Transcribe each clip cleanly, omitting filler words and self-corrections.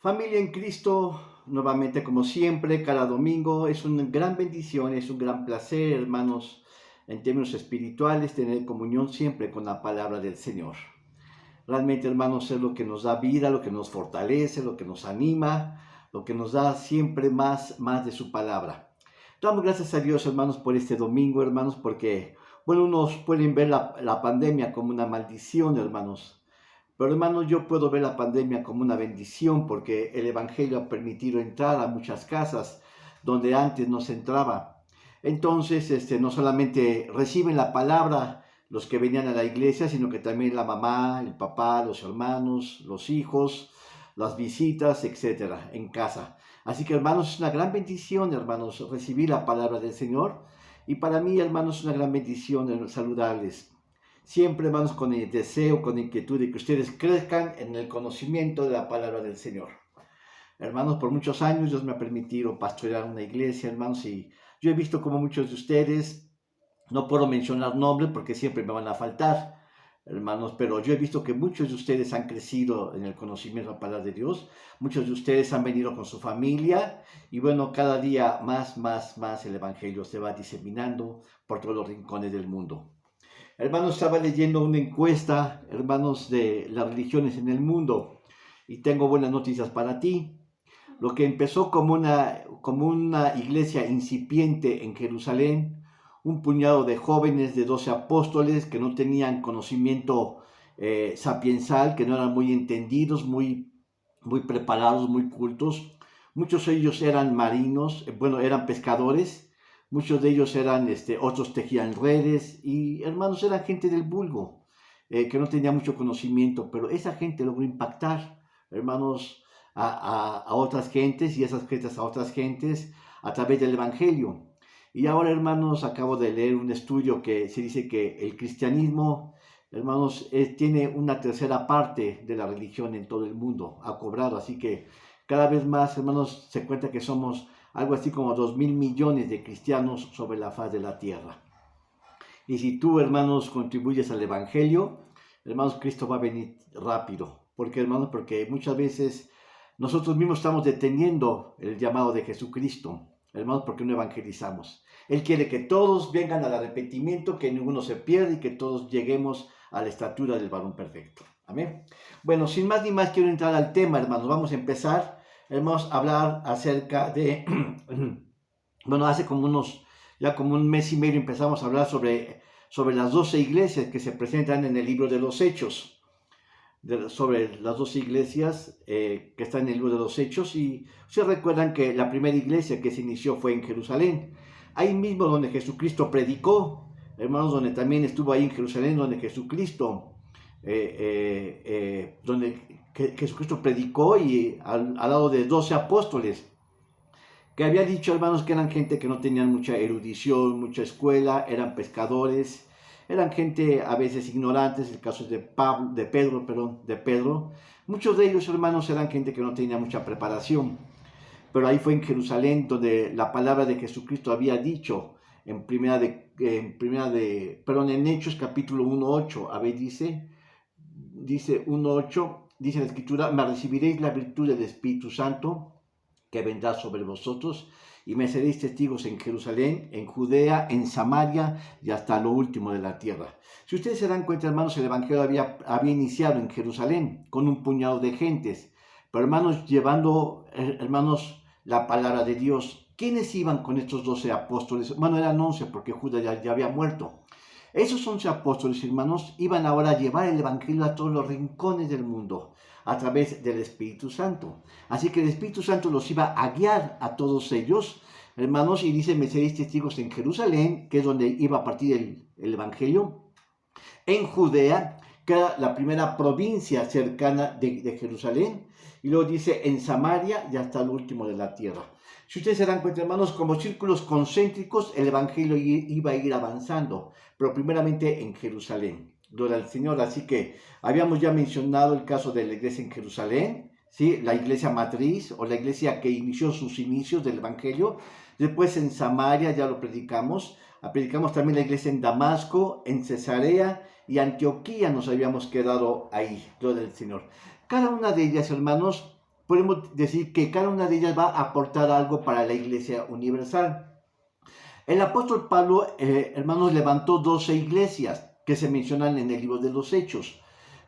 Familia en Cristo, nuevamente como siempre, cada domingo es una gran bendición, es un gran placer, hermanos, en términos espirituales, tener comunión siempre con la palabra del Señor. Realmente, hermanos, es lo que nos da vida, lo que nos fortalece, lo que nos anima, lo que nos da siempre más de su palabra. Damos gracias a Dios, hermanos, por este domingo, hermanos, porque, bueno, unos pueden ver la pandemia como una maldición, hermanos. Pero hermanos, yo puedo ver la pandemia como una bendición porque el Evangelio ha permitido entrar a muchas casas donde antes no se entraba. Entonces, no solamente reciben la palabra los que venían a la iglesia, sino que también la mamá, el papá, los hermanos, los hijos, las visitas, etcétera, en casa. Así que hermanos, es una gran bendición, hermanos, recibir la palabra del Señor. Y para mí, hermanos, es una gran bendición saludarles. Siempre, hermanos, con el deseo, con inquietud de que ustedes crezcan en el conocimiento de la palabra del Señor. Hermanos, por muchos años Dios me ha permitido pastorear una iglesia, hermanos, y yo he visto como muchos de ustedes, no puedo mencionar nombres porque siempre me van a faltar, hermanos, pero yo he visto que muchos de ustedes han crecido en el conocimiento de la palabra de Dios, muchos de ustedes han venido con su familia, y bueno, cada día más el Evangelio se va diseminando por todos los rincones del mundo. Hermanos, estaba leyendo una encuesta, hermanos, de las religiones en el mundo y tengo buenas noticias para ti. Lo que empezó como una iglesia incipiente en Jerusalén, un puñado de jóvenes de 12 apóstoles que no tenían conocimiento sapiensal, que no eran muy entendidos, muy preparados, muy cultos. Muchos de ellos eran marinos, bueno, eran pescadores. Muchos de ellos eran, otros tejían redes y hermanos, eran gente del vulgo, que no tenía mucho conocimiento, pero esa gente logró impactar, hermanos, a otras gentes y esas gentes a otras gentes a través del Evangelio. Y ahora, hermanos, acabo de leer un estudio que se dice que el cristianismo, hermanos, tiene una tercera parte de la religión en todo el mundo, ha cobrado, así que cada vez más, hermanos, se cuenta que somos algo así como 2.000 millones de cristianos sobre la faz de la tierra. Y si tú, hermanos, contribuyes al Evangelio, hermanos, Cristo va a venir rápido. ¿Por qué, hermanos? Porque muchas veces nosotros mismos estamos deteniendo el llamado de Jesucristo, hermanos, porque no evangelizamos. Él quiere que todos vengan al arrepentimiento, que ninguno se pierda y que todos lleguemos a la estatura del varón perfecto. Amén. Bueno, sin más ni más quiero entrar al tema, hermanos. Vamos a empezar. Vamos a hablar acerca de, bueno, hace ya como un mes y medio empezamos a hablar sobre las 12 iglesias que se presentan en el libro de los Hechos, sobre las 12 iglesias que están en el libro de los Hechos, y ustedes recuerdan que la primera iglesia que se inició fue en Jerusalén, ahí mismo donde Jesucristo predicó, hermanos, donde también estuvo ahí en Jerusalén, donde Jesucristo predicó y al lado de 12 apóstoles, que había dicho, hermanos, que eran gente que no tenían mucha erudición, mucha escuela, eran pescadores, eran gente a veces ignorantes, el caso es de Pedro. Muchos de ellos, hermanos, eran gente que no tenía mucha preparación, pero ahí fue en Jerusalén donde la palabra de Jesucristo había dicho, en Hechos capítulo 1:8, a ver, dice 1:8, dice la escritura: me recibiréis la virtud del Espíritu Santo, que vendrá sobre vosotros, y me seréis testigos en Jerusalén, en Judea, en Samaria y hasta lo último de la tierra. Si ustedes se dan cuenta, hermanos, el Evangelio había iniciado en Jerusalén con un puñado de gentes, pero hermanos, llevando, hermanos, la palabra de Dios. ¿Quiénes iban con estos 12 apóstoles? Bueno, eran 11 porque Judas ya había muerto. Esos 11 apóstoles, hermanos, iban ahora a llevar el Evangelio a todos los rincones del mundo a través del Espíritu Santo. Así que el Espíritu Santo los iba a guiar a todos ellos, hermanos, y dice: me seréis testigos en Jerusalén, que es donde iba a partir el Evangelio, en Judea, que era la primera provincia cercana de Jerusalén, y luego dice en Samaria y hasta el último de la tierra. Si ustedes se dan cuenta, hermanos, como círculos concéntricos, el Evangelio iba a ir avanzando, pero primeramente en Jerusalén. Gloria al Señor. Así que habíamos ya mencionado el caso de la iglesia en Jerusalén, ¿sí? La iglesia matriz o la iglesia que inició sus inicios del Evangelio. Después en Samaria ya lo predicamos. Predicamos también la iglesia en Damasco, en Cesarea y Antioquía. Nos habíamos quedado ahí. Gloria al Señor. Cada una de ellas, hermanos, podemos decir que cada una de ellas va a aportar algo para la iglesia universal. El apóstol Pablo, hermanos, levantó 12 iglesias que se mencionan en el libro de los Hechos.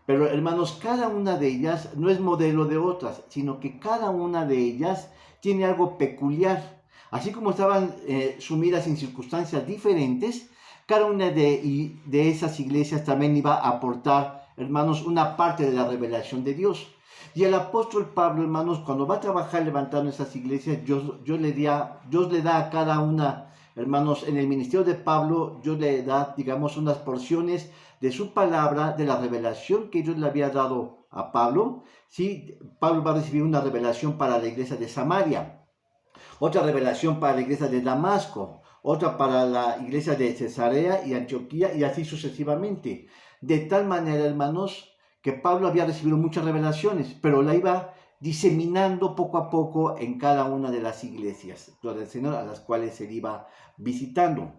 Pero, hermanos, cada una de ellas no es modelo de otras, sino que cada una de ellas tiene algo peculiar. Así como estaban sumidas en circunstancias diferentes, cada una de esas iglesias también iba a aportar, hermanos, una parte de la revelación de Dios. Y el apóstol Pablo, hermanos, cuando va a trabajar levantando esas iglesias, Dios le da a cada una, hermanos, en el ministerio de Pablo, Dios le da, digamos, unas porciones de su palabra, de la revelación que Dios le había dado a Pablo. ¿Sí? Pablo va a recibir una revelación para la iglesia de Samaria, otra revelación para la iglesia de Damasco, otra para la iglesia de Cesarea y Antioquía, y así sucesivamente. De tal manera, hermanos, que Pablo había recibido muchas revelaciones, pero la iba diseminando poco a poco en cada una de las iglesias del Señor a las cuales se iba visitando.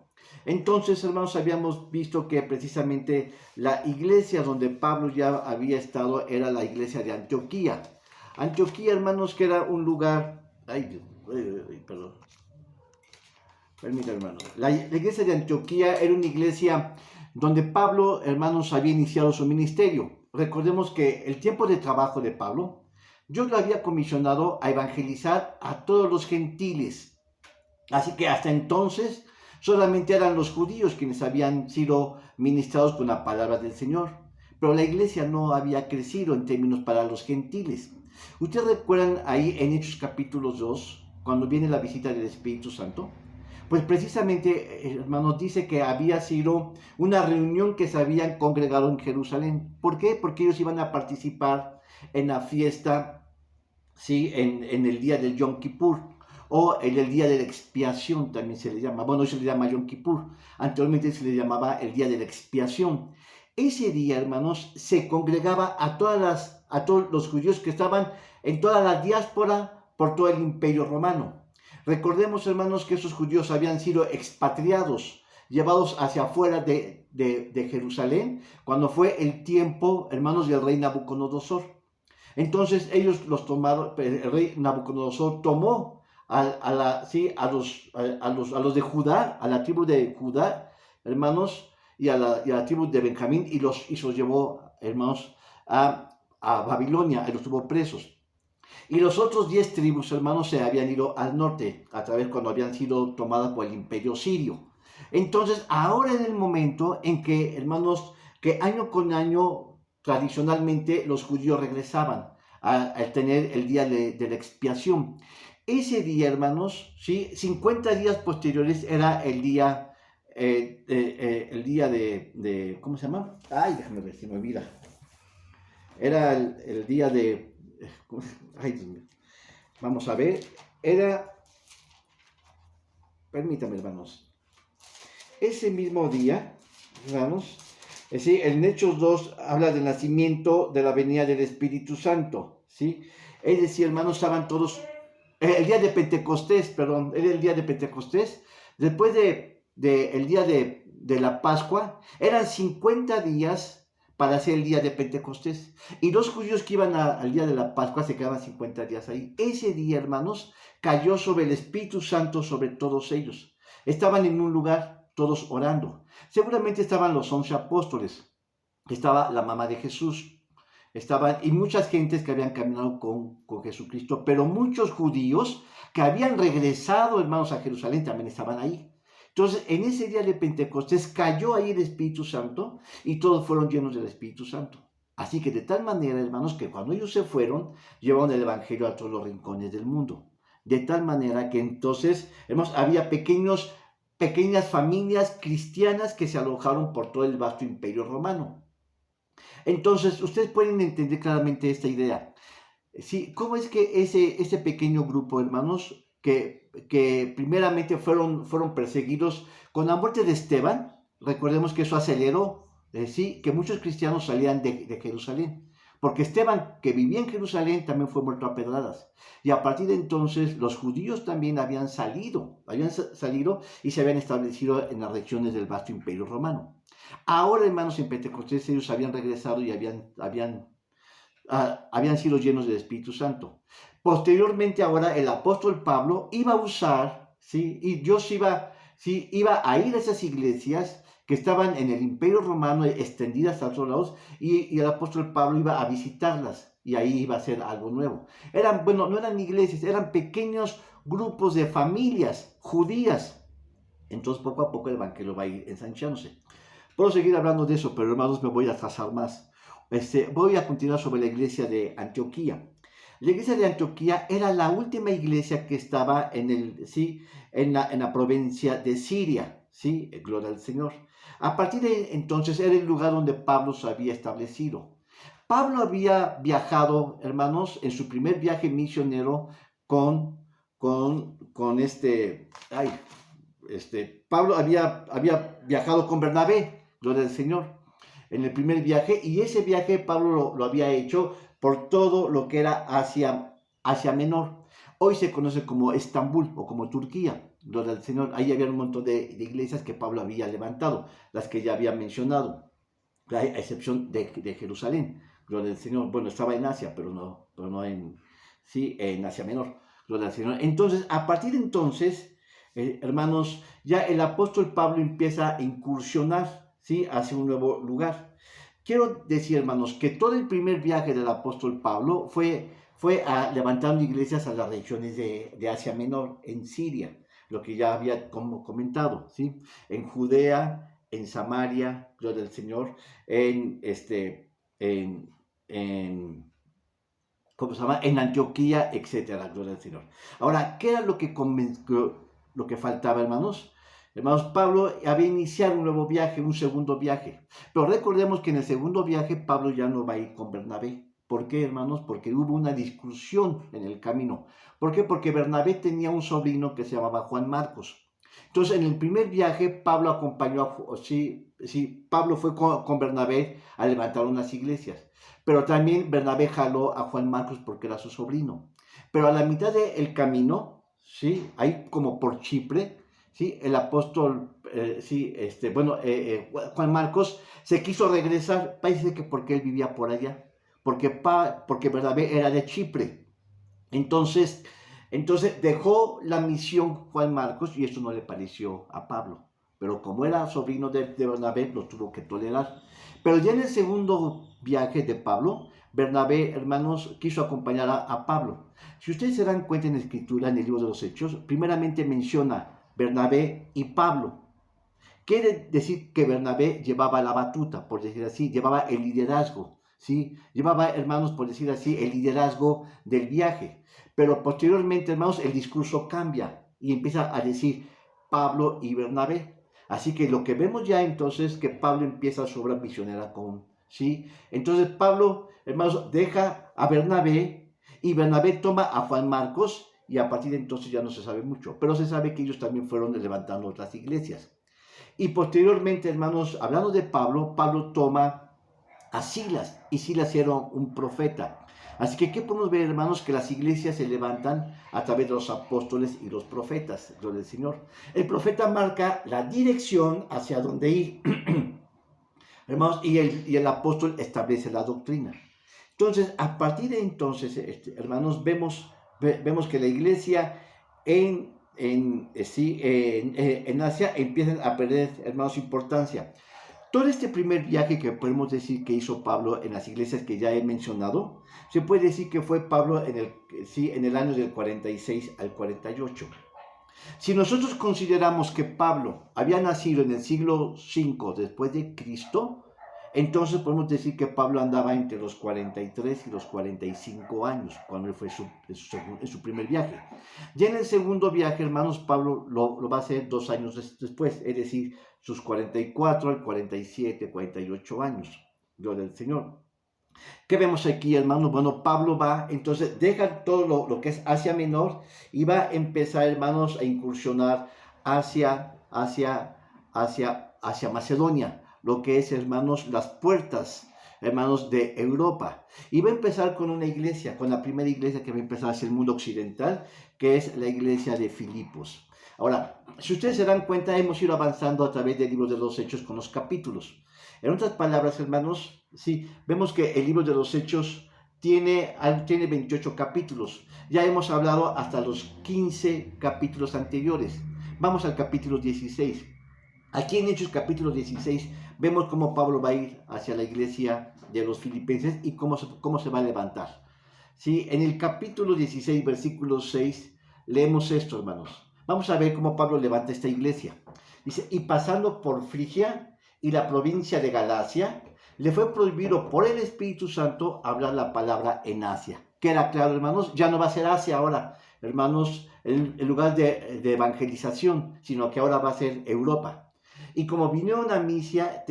Entonces, hermanos, habíamos visto que precisamente la iglesia donde Pablo ya había estado era la iglesia de Antioquía. Antioquía, hermanos, que era un lugar... perdón. Permítame, hermano. La iglesia de Antioquía era una iglesia donde Pablo, hermanos, había iniciado su ministerio. Recordemos que el tiempo de trabajo de Pablo, Dios lo había comisionado a evangelizar a todos los gentiles. Así que hasta entonces solamente eran los judíos quienes habían sido ministrados con la palabra del Señor. Pero la iglesia no había crecido en términos para los gentiles. ¿Ustedes recuerdan ahí en Hechos capítulo 2, cuando viene la visita del Espíritu Santo? Pues precisamente, hermanos, dice que había sido una reunión que se habían congregado en Jerusalén. ¿Por qué? Porque ellos iban a participar en la fiesta, ¿sí? En el día del Yom Kippur, o en el día de la expiación también se le llama. Bueno, hoy se le llama Yom Kippur. Anteriormente se le llamaba el día de la expiación. Ese día, hermanos, se congregaba a todos los judíos que estaban en toda la diáspora por todo el imperio romano. Recordemos, hermanos, que esos judíos habían sido expatriados, llevados hacia afuera de Jerusalén, cuando fue el tiempo, hermanos, del rey Nabucodonosor. Entonces ellos los tomaron, el rey Nabucodonosor tomó a los de Judá, a la tribu de Judá, hermanos, y a la tribu de Benjamín, y los llevó, hermanos, a Babilonia, y los tuvo presos. Y los otros 10 tribus, hermanos, se habían ido al norte, a través cuando habían sido tomadas por el imperio sirio. Entonces, ahora es el momento en que, hermanos, que año con año, tradicionalmente, los judíos regresaban a tener el día de la expiación. Ese día, hermanos, ¿sí? 50 días posteriores era el día de ¿cómo se llama? Ay, déjame ver, si me olvida. Era el día de... Ay, Dios mío. Vamos a ver. Era... Permítame, hermanos. Ese mismo día, hermanos, ¿sí? En Hechos 2 habla del nacimiento, de la venida del Espíritu Santo, ¿sí? Es decir, hermanos, estaban todos... el día de Pentecostés, perdón, era el día de Pentecostés. Después el día de la Pascua, eran 50 días para hacer el día de Pentecostés. Y los judíos que iban al día de la Pascua se quedaban 50 días ahí. Ese día, hermanos, cayó sobre el Espíritu Santo sobre todos ellos. Estaban en un lugar todos orando. Seguramente estaban los 11 apóstoles. Estaba la mamá de Jesús. Y muchas gentes que habían caminado con Jesucristo. Pero muchos judíos que habían regresado, hermanos, a Jerusalén también estaban ahí. Entonces, en ese día de Pentecostés cayó ahí el Espíritu Santo y todos fueron llenos del Espíritu Santo. Así que de tal manera, hermanos, que cuando ellos se fueron, llevaron el Evangelio a todos los rincones del mundo. De tal manera que entonces, hermanos, había pequeñas familias cristianas que se alojaron por todo el vasto imperio romano. Entonces, ustedes pueden entender claramente esta idea. ¿Sí? ¿Cómo es que ese pequeño grupo, hermanos, que primeramente fueron perseguidos con la muerte de Esteban? Recordemos que eso aceleró, ¿sí? Que muchos cristianos salían de Jerusalén, porque Esteban, que vivía en Jerusalén, también fue muerto a pedradas. Y a partir de entonces, los judíos también habían salido y se habían establecido en las regiones del vasto imperio romano. Ahora, hermanos, en Pentecostés ellos habían regresado y habían sido llenos del Espíritu Santo. Posteriormente ahora el apóstol Pablo iba a usar, ¿sí? Y Dios iba, ¿sí? Iba a ir a esas iglesias que estaban en el Imperio Romano extendidas a todos lados y el apóstol Pablo iba a visitarlas y ahí iba a hacer algo nuevo. Eran, bueno, no eran iglesias, eran pequeños grupos de familias judías. Entonces poco a poco el evangelio va a ir ensanchándose. Puedo seguir hablando de eso, pero hermanos me voy a atrasar más. Voy a continuar sobre la iglesia de Antioquía. La iglesia de Antioquía era la última iglesia que estaba ¿sí? en la provincia de Siria, ¿sí? Gloria al Señor. A partir de entonces era el lugar donde Pablo se había establecido. Pablo había viajado, hermanos, en su primer viaje misionero con Pablo había viajado con Bernabé, gloria al Señor, en el primer viaje, y ese viaje Pablo lo había hecho por todo lo que era Asia Menor. Hoy se conoce como Estambul o como Turquía, gloria al Señor. Ahí había un montón de iglesias que Pablo había levantado, las que ya había mencionado, a excepción de Jerusalén, gloria al Señor. Bueno, estaba en Asia, pero no en Asia Menor, gloria al Señor. Entonces, a partir de entonces, hermanos, ya el apóstol Pablo empieza a incursionar, ¿sí? Hacia un nuevo lugar. Quiero decir, hermanos, que todo el primer viaje del apóstol Pablo fue levantando iglesias a las regiones de Asia Menor, en Siria, lo que ya había comentado, ¿sí? En Judea, en Samaria, gloria al Señor, en, en ¿cómo se llama? En Antioquía, etcétera, gloria al Señor. Ahora, ¿qué era lo que faltaba, hermanos? Hermanos, Pablo había iniciado un nuevo viaje, un segundo viaje. Pero recordemos que en el segundo viaje Pablo ya no va a ir con Bernabé. ¿Por qué, hermanos? Porque hubo una discusión en el camino. ¿Por qué? Porque Bernabé tenía un sobrino que se llamaba Juan Marcos. Entonces, en el primer viaje, Pablo Pablo fue con Bernabé a levantar unas iglesias. Pero también Bernabé jaló a Juan Marcos porque era su sobrino. Pero a la mitad del camino, ¿sí? Ahí como por Chipre, ¿sí? El apóstol, Juan Marcos se quiso regresar, parece que porque él vivía por allá, porque Bernabé era de Chipre. Entonces dejó la misión Juan Marcos y eso no le pareció a Pablo. Pero como era sobrino de Bernabé, lo tuvo que tolerar. Pero ya en el segundo viaje de Pablo, Bernabé, hermanos, quiso acompañar a Pablo. Si ustedes se dan cuenta en la escritura, en el libro de los Hechos, primeramente menciona Bernabé y Pablo. Quiere decir que Bernabé llevaba la batuta, por decir así, llevaba el liderazgo, ¿sí? Llevaba, hermanos, por decir así, el liderazgo del viaje. Pero posteriormente, hermanos, el discurso cambia y empieza a decir Pablo y Bernabé. Así que lo que vemos ya entonces es que Pablo empieza su obra misionera ¿sí? Entonces Pablo, hermanos, deja a Bernabé y Bernabé toma a Juan Marcos y a partir de entonces ya no se sabe mucho. Pero se sabe que ellos también fueron levantando otras iglesias. Y posteriormente, hermanos, hablando de Pablo, Pablo toma a Silas, y Silas era un profeta. Así que, ¿qué podemos ver, hermanos? Que las iglesias se levantan a través de los apóstoles y los profetas, gloria al Señor. El profeta marca la dirección hacia dónde ir, hermanos, y el apóstol establece la doctrina. Entonces, a partir de entonces, hermanos, vemos que la iglesia en Asia empiezan a perder, hermanos, importancia. Todo este primer viaje que podemos decir que hizo Pablo en las iglesias que ya he mencionado, se puede decir que fue Pablo en el año del 46 al 48. Si nosotros consideramos que Pablo había nacido en el siglo V después de Cristo, entonces podemos decir que Pablo andaba entre los 43 y los 45 años cuando él fue en su primer viaje. Ya en el segundo viaje, hermanos, Pablo lo va a hacer 2 años después, es decir, sus 44 al 47, 48 años. Gloria al Señor. ¿Qué vemos aquí, hermanos? Bueno, Pablo entonces deja todo lo que es Asia Menor y va a empezar, hermanos, a incursionar hacia Macedonia, lo que es, hermanos, las puertas, hermanos, de Europa. Y va a empezar con una iglesia, con la primera iglesia que va a empezar hacia el mundo occidental, que es la iglesia de Filipos. Ahora, si ustedes se dan cuenta, hemos ido avanzando a través del libro de los Hechos con los capítulos. En otras palabras, hermanos, sí, vemos que el libro de los Hechos tiene 28 capítulos. Ya hemos hablado hasta los 15 capítulos anteriores. Vamos al capítulo 16. Aquí en Hechos capítulo 16 vemos cómo Pablo va a ir hacia la iglesia de los filipenses y cómo se va a levantar. ¿Sí? En el capítulo 16, versículo 6, leemos esto, hermanos. Vamos a ver cómo Pablo levanta esta iglesia. Dice, y pasando por Frigia y la provincia de Galacia, le fue prohibido por el Espíritu Santo hablar la palabra en Asia. Queda claro, hermanos, ya no va a ser Asia ahora, hermanos, en lugar de evangelización, sino que ahora va a ser Europa. Y como vinieron a Misia,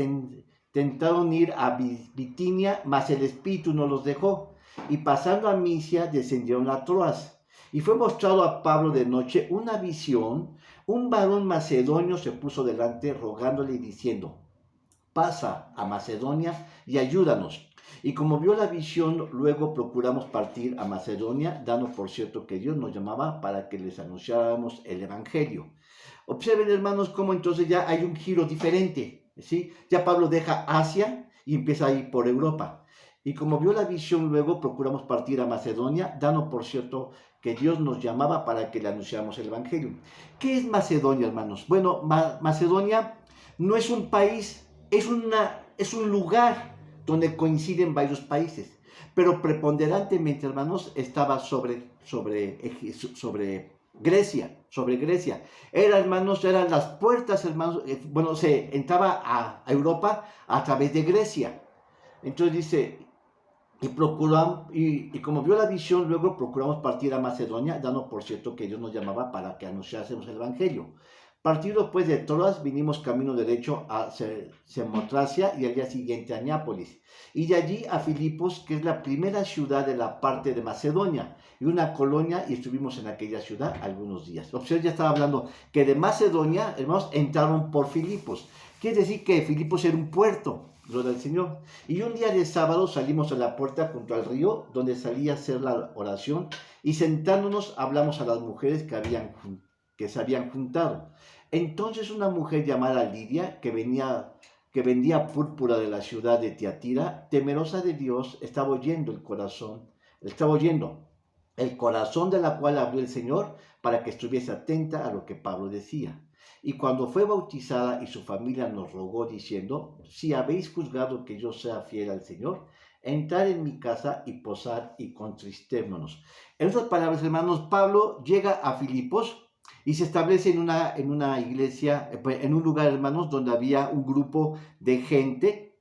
tentaron ir a Bitinia, mas el Espíritu no los dejó. Y pasando a Misia, descendieron a Troas. Y fue mostrado a Pablo de noche una visión. Un varón macedonio se puso delante, rogándole y diciendo, pasa a Macedonia y ayúdanos. Y como vio la visión, luego procuramos partir a Macedonia, dando por cierto que Dios nos llamaba para que les anunciáramos el Evangelio. Observen, hermanos, cómo entonces ya hay un giro diferente, ¿sí? Ya Pablo deja Asia y empieza a ir por Europa. Y como vio la visión, luego procuramos partir a Macedonia, dando por cierto que Dios nos llamaba para que le anunciáramos el Evangelio. ¿Qué es Macedonia, hermanos? Bueno, Macedonia no es un país, es un lugar donde coinciden varios países, pero preponderantemente, hermanos, estaba sobre Grecia. Eran las puertas, hermanos, se entraba a Europa a través de Grecia. Entonces dice, y como vio la visión, luego procuramos partir a Macedonia, dando por cierto que Dios nos llamaba para que anunciásemos el Evangelio. Partidos pues de Troas, vinimos camino derecho a Samotracia y al día siguiente a Neápolis. Y de allí a Filipos, que es la primera ciudad de la parte de Macedonia, y una colonia, y estuvimos en aquella ciudad algunos días. Observen, ya estaba hablando que de Macedonia, hermanos, entraron por Filipos. Quiere decir que Filipos era un puerto, lo del Señor. Y un día de sábado salimos a la puerta junto al río, donde salía a hacer la oración, y sentándonos hablamos a las mujeres que se habían juntado. Entonces una mujer llamada Lidia, que vendía púrpura de la ciudad de Tiatira, temerosa de Dios, estaba oyendo el corazón de la cual abrió el Señor para que estuviese atenta a lo que Pablo decía. Y cuando fue bautizada y su familia nos rogó diciendo, si habéis juzgado que yo sea fiel al Señor, entrar en mi casa y posar y contristémonos. En otras palabras, hermanos, Pablo llega a Filipos y se establece en una iglesia, en un lugar, hermanos, donde había un grupo de gente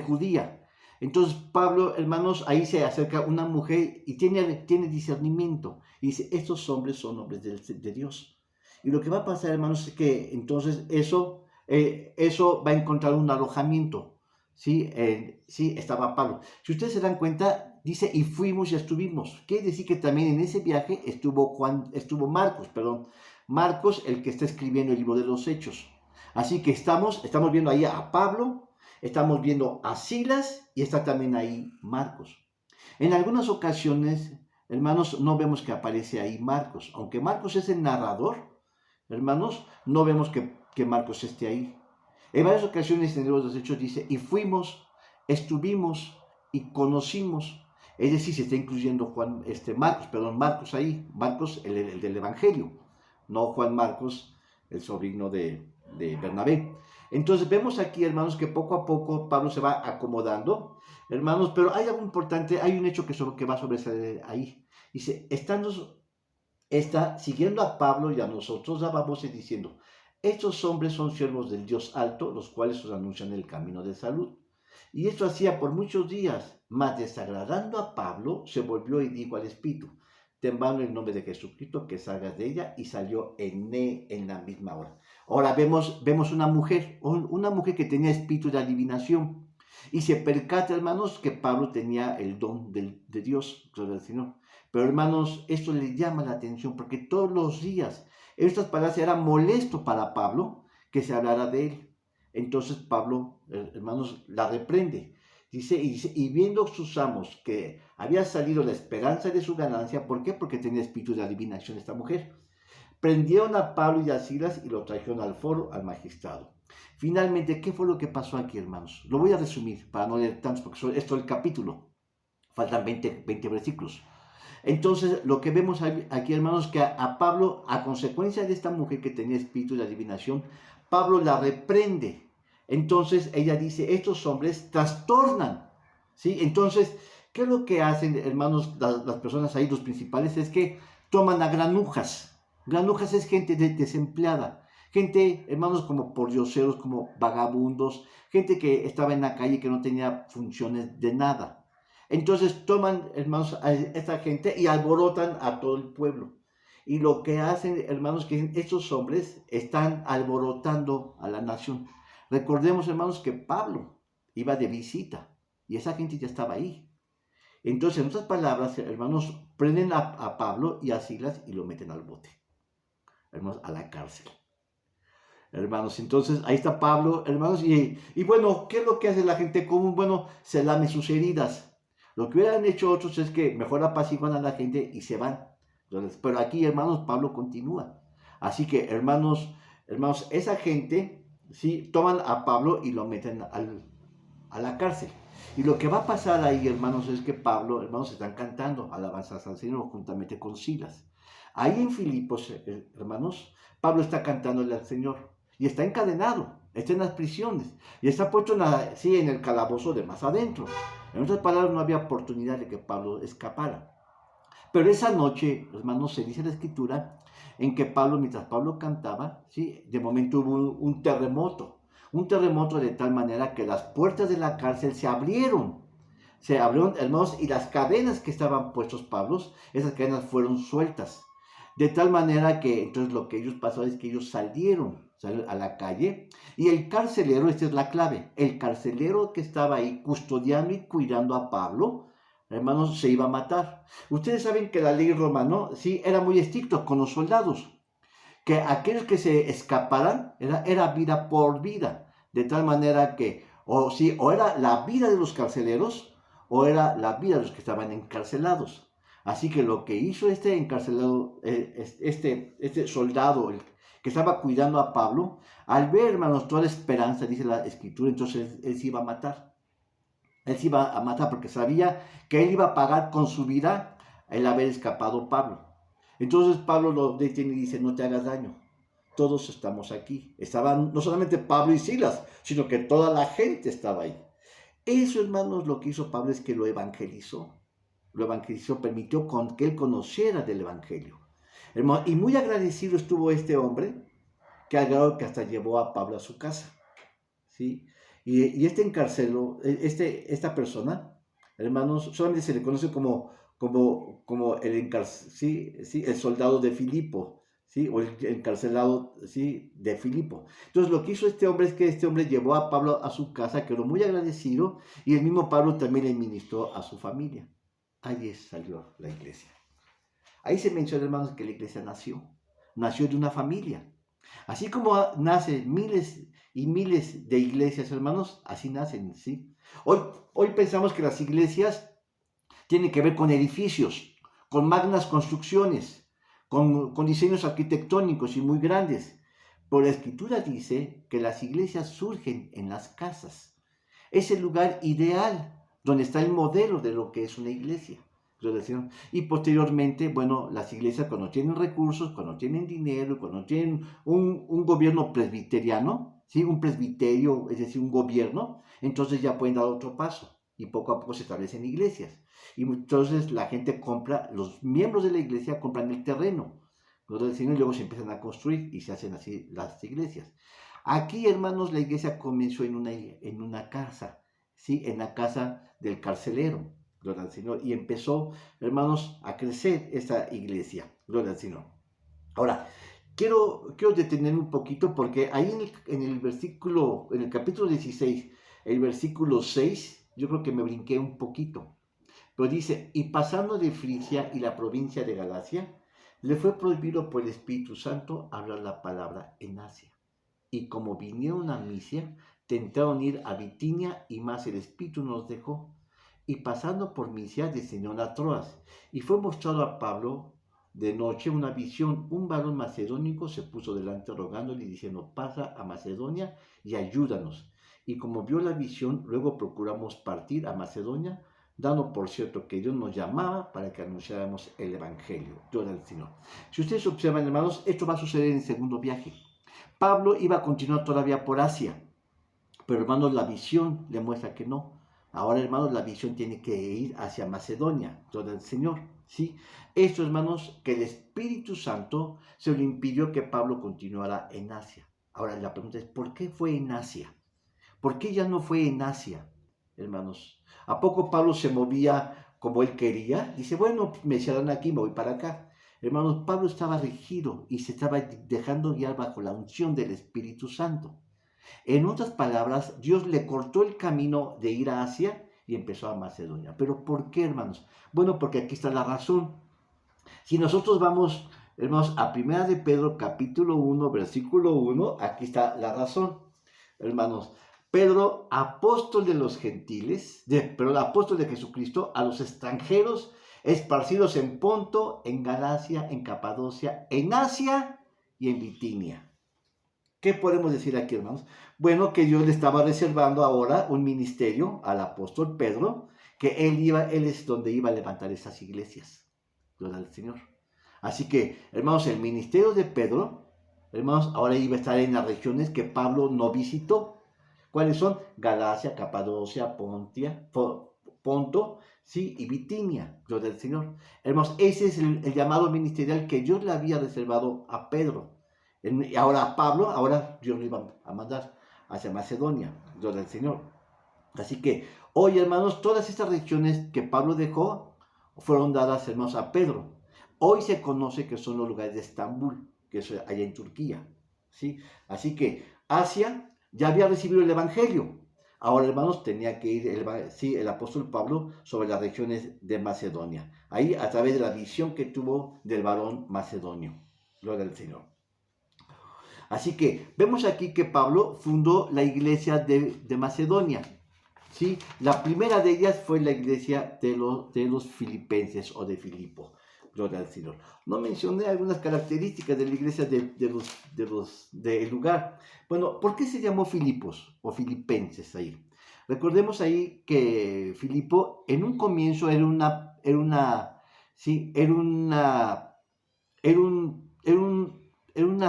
judía. Entonces Pablo, hermanos, ahí se acerca una mujer y tiene discernimiento. Y dice, estos hombres son hombres de Dios. Y lo que va a pasar, hermanos, es que entonces eso va a encontrar un alojamiento. ¿Sí? Sí, estaba Pablo. Si ustedes se dan cuenta, dice, y fuimos y estuvimos. Quiere decir que también en ese viaje estuvo Marcos, el que está escribiendo el libro de los Hechos. Así que estamos viendo ahí a Pablo, estamos viendo a Silas y está también ahí Marcos. En algunas ocasiones, hermanos, no vemos que aparece ahí Marcos. Aunque Marcos es el narrador, hermanos, no vemos que Marcos esté ahí. En varias ocasiones en el libro de los Hechos dice, y fuimos, estuvimos y conocimos. Es decir, se está incluyendo Marcos ahí, Marcos el del Evangelio, no Juan Marcos, el sobrino de Bernabé. Entonces vemos aquí, hermanos, que poco a poco Pablo se va acomodando, hermanos, pero hay algo importante, hay un hecho que va a sobresalir ahí. Dice, está siguiendo a Pablo y a nosotros daba voces diciendo, estos hombres son siervos del Dios alto, los cuales os anuncian el camino de salud. Y esto hacía por muchos días, mas desagradando a Pablo, se volvió y dijo al Espíritu, ten mano en el nombre de Jesucristo que salgas de ella, y salió en la misma hora. Ahora vemos una mujer que tenía espíritu de adivinación, y se percata, hermanos, que Pablo tenía el don de Dios, del Señor. Pero, hermanos, esto le llama la atención, porque todos los días, estas palabras era molesto para Pablo que se hablara de él. Entonces Pablo, hermanos, la reprende. Dice, y viendo sus amos que había salido la esperanza de su ganancia, ¿por qué? Porque tenía espíritu de adivinación esta mujer. Prendieron a Pablo y a Silas y lo trajeron al foro, al magistrado. Finalmente, ¿qué fue lo que pasó aquí, hermanos? Lo voy a resumir para no leer tanto, porque esto es el capítulo. Faltan 20 versículos. Entonces, lo que vemos aquí, hermanos, que a Pablo, a consecuencia de esta mujer que tenía espíritu de adivinación, Pablo la reprende. Entonces, ella dice, estos hombres trastornan, ¿sí? Entonces, ¿qué es lo que hacen, hermanos, las personas ahí, los principales? Es que toman a granujas. Granujas es gente desempleada. Gente, hermanos, como pordioseros, como vagabundos, gente que estaba en la calle que no tenía funciones de nada. Entonces toman, hermanos, a esta gente y alborotan a todo el pueblo. Y lo que hacen, hermanos, que estos hombres están alborotando a la nación. Recordemos, hermanos, que Pablo iba de visita y esa gente ya estaba ahí. Entonces, en otras palabras, hermanos, prenden a Pablo y a Silas y lo meten al bote, hermanos, a la cárcel. Hermanos, entonces ahí está Pablo, hermanos, y bueno, ¿qué es lo que hace la gente común? Bueno, se lame sus heridas. Lo que hubieran hecho otros es que mejor apaciguan a la gente y se van. Entonces, pero aquí, hermanos, Pablo continúa. Así que, hermanos, esa gente, sí, toman a Pablo y lo meten a la cárcel. Y lo que va a pasar ahí, hermanos, es que Pablo, hermanos, están cantando alabanzas al Señor juntamente con Silas. Ahí en Filipos, hermanos, Pablo está cantándole al Señor y está encadenado, está en las prisiones y está puesto en el calabozo de más adentro. En otras palabras, no había oportunidad de que Pablo escapara. Pero esa noche, hermanos, se dice la escritura en que Pablo, mientras Pablo cantaba, ¿sí? De momento hubo un terremoto de tal manera que las puertas de la cárcel se abrieron, hermanos, y las cadenas que estaban puestos Pablo, esas cadenas fueron sueltas. De tal manera que entonces lo que ellos pasaron es que ellos salieron a la calle y el carcelero, esta es la clave, el carcelero que estaba ahí custodiando y cuidando a Pablo, hermanos, se iba a matar. Ustedes saben que la ley romana, sí, era muy estricto con los soldados, que aquellos que se escaparan era vida por vida, de tal manera que o era la vida de los carceleros o era la vida de los que estaban encarcelados. Así que lo que hizo este encarcelado, este soldado que estaba cuidando a Pablo, al ver, hermanos, toda la esperanza, dice la escritura, entonces él se iba a matar. Él se iba a matar porque sabía que él iba a pagar con su vida el haber escapado Pablo. Entonces Pablo lo detiene y dice, no te hagas daño, todos estamos aquí. Estaban no solamente Pablo y Silas, sino que toda la gente estaba ahí. Eso, hermanos, lo que hizo Pablo es que lo evangelizó, permitió que él conociera del evangelio. Hermano, y muy agradecido estuvo este hombre, que al grado que hasta llevó a Pablo a su casa, ¿sí? Y este encarceló, esta persona, hermanos, solamente se le conoce como el soldado de Filipo, ¿sí? O el encarcelado, ¿sí? De Filipo. Entonces lo que hizo este hombre es que este hombre llevó a Pablo a su casa, quedó muy agradecido, y el mismo Pablo también le ministró a su familia. Ahí salió la iglesia. Ahí se menciona, hermanos, que la iglesia nació de una familia. Así como nacen miles y miles de iglesias, hermanos, así nacen, ¿sí? Hoy pensamos que las iglesias tienen que ver con edificios, con magnas construcciones, con diseños arquitectónicos y muy grandes. Pero la escritura dice que las iglesias surgen en las casas. Es el lugar ideal donde está el modelo de lo que es una iglesia. Y posteriormente, bueno, las iglesias cuando tienen recursos, cuando tienen dinero, cuando tienen un gobierno presbiteriano, ¿sí? Un presbiterio, es decir, un gobierno, entonces ya pueden dar otro paso y poco a poco se establecen iglesias. Y entonces la gente compra, los miembros de la iglesia compran el terreno, y luego se empiezan a construir y se hacen así las iglesias. Aquí, hermanos, la iglesia comenzó en una casa, ¿sí? En la casa del carcelero. Gloria al Señor. Y empezó, hermanos, a crecer esta iglesia. Gloria al Señor. Ahora, quiero detenerme un poquito porque ahí en el capítulo 16, el versículo 6, yo creo que me brinqué un poquito. Pero dice, y pasando de Frigia y la provincia de Galacia, le fue prohibido por el Espíritu Santo hablar la palabra en Asia. Y como vinieron a Misia, tentaron ir a Bitinia y más el Espíritu nos dejó. Y pasando por Misia, descendió a Troas, y fue mostrado a Pablo de noche una visión. Un varón macedónico se puso delante rogándole y diciendo, pasa a Macedonia y ayúdanos. Y como vio la visión, luego procuramos partir a Macedonia, dando por cierto que Dios nos llamaba para que anunciáramos el Evangelio. Gloria al Señor. Si ustedes observan, hermanos, esto va a suceder en el segundo viaje. Pablo iba a continuar todavía por Asia, pero hermanos, la visión le muestra que no. Ahora, hermanos, la visión tiene que ir hacia Macedonia, gloria al Señor, ¿sí? Esto, hermanos, que el Espíritu Santo se le impidió que Pablo continuara en Asia. Ahora, la pregunta es, ¿por qué fue en Asia? ¿Por qué ya no fue en Asia, hermanos? ¿A poco Pablo se movía como él quería? Dice, bueno, me cierran aquí, me voy para acá. Hermanos, Pablo estaba regido y se estaba dejando guiar bajo la unción del Espíritu Santo. En otras palabras, Dios le cortó el camino de ir a Asia y empezó a Macedonia. ¿Pero por qué, hermanos? Bueno, porque aquí está la razón. Si nosotros vamos, hermanos, a 1 de Pedro, capítulo 1, versículo 1, aquí está la razón. Hermanos, Pedro, apóstol de los gentiles, apóstol de Jesucristo, a los extranjeros esparcidos en Ponto, en Galacia, en Capadocia, en Asia y en Bitinia. ¿Qué podemos decir aquí, hermanos? Bueno, que Dios le estaba reservando ahora un ministerio al apóstol Pedro, que él es donde iba a levantar esas iglesias. Gloria al Señor. Así que, hermanos, el ministerio de Pedro, hermanos, ahora iba a estar en las regiones que Pablo no visitó. ¿Cuáles son? Galacia, Capadocia, Ponto, sí, y Bitinia. Gloria al Señor. Hermanos, ese es el llamado ministerial que Dios le había reservado a Pedro. Y ahora a Pablo, ahora Dios lo iba a mandar hacia Macedonia, gloria al Señor. Así que hoy, hermanos, todas estas regiones que Pablo dejó fueron dadas, hermanos, a Pedro. Hoy se conoce que son los lugares de Estambul, que es allá en Turquía, ¿sí? Así que Asia ya había recibido el Evangelio. Ahora, hermanos, tenía que ir el apóstol Pablo sobre las regiones de Macedonia. Ahí, a través de la visión que tuvo del varón macedonio. Gloria al Señor. Así que vemos aquí que Pablo fundó la iglesia de Macedonia. ¿Sí? La primera de ellas fue la iglesia de los filipenses o de Filipo. Gloria al Señor. No mencioné algunas características de la iglesia del lugar. Bueno, ¿por qué se llamó Filipos o filipenses ahí? Recordemos ahí que Filipo en un comienzo era una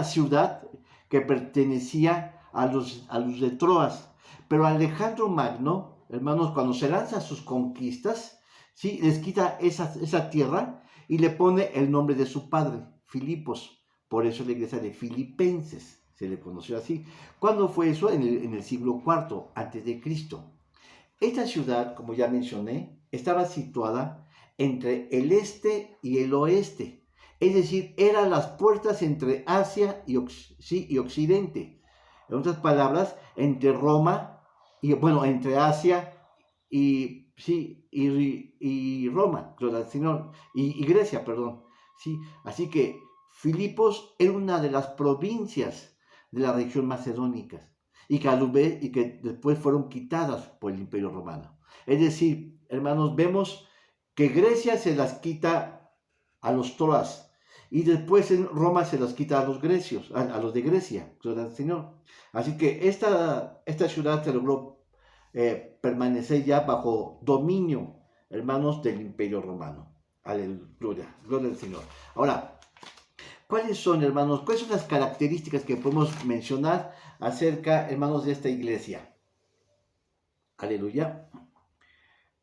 ciudad que pertenecía a los de Troas. Pero Alejandro Magno, hermanos, cuando se lanza a sus conquistas, ¿sí? Les quita esa tierra y le pone el nombre de su padre, Filipos. Por eso la iglesia de Filipenses se le conoció así. ¿Cuándo fue eso? En el siglo IV a.C. Esta ciudad, como ya mencioné, estaba situada entre el este y el oeste. Es decir, eran las puertas entre Asia y Occidente. En otras palabras, entre Roma entre Asia y Roma, gloria al Señor, y Grecia, perdón. ¿Sí? Así que Filipos era una de las provincias de la región macedónica y que después fueron quitadas por el Imperio Romano. Es decir, hermanos, vemos que Grecia se las quita a los troas, y después en Roma se las quita a los grecios, a los de Grecia, gloria al Señor. Así que esta ciudad se logró permanecer ya bajo dominio, hermanos, del Imperio Romano. Aleluya, gloria al Señor. Ahora, ¿cuáles son las características que podemos mencionar acerca, hermanos, de esta iglesia? Aleluya.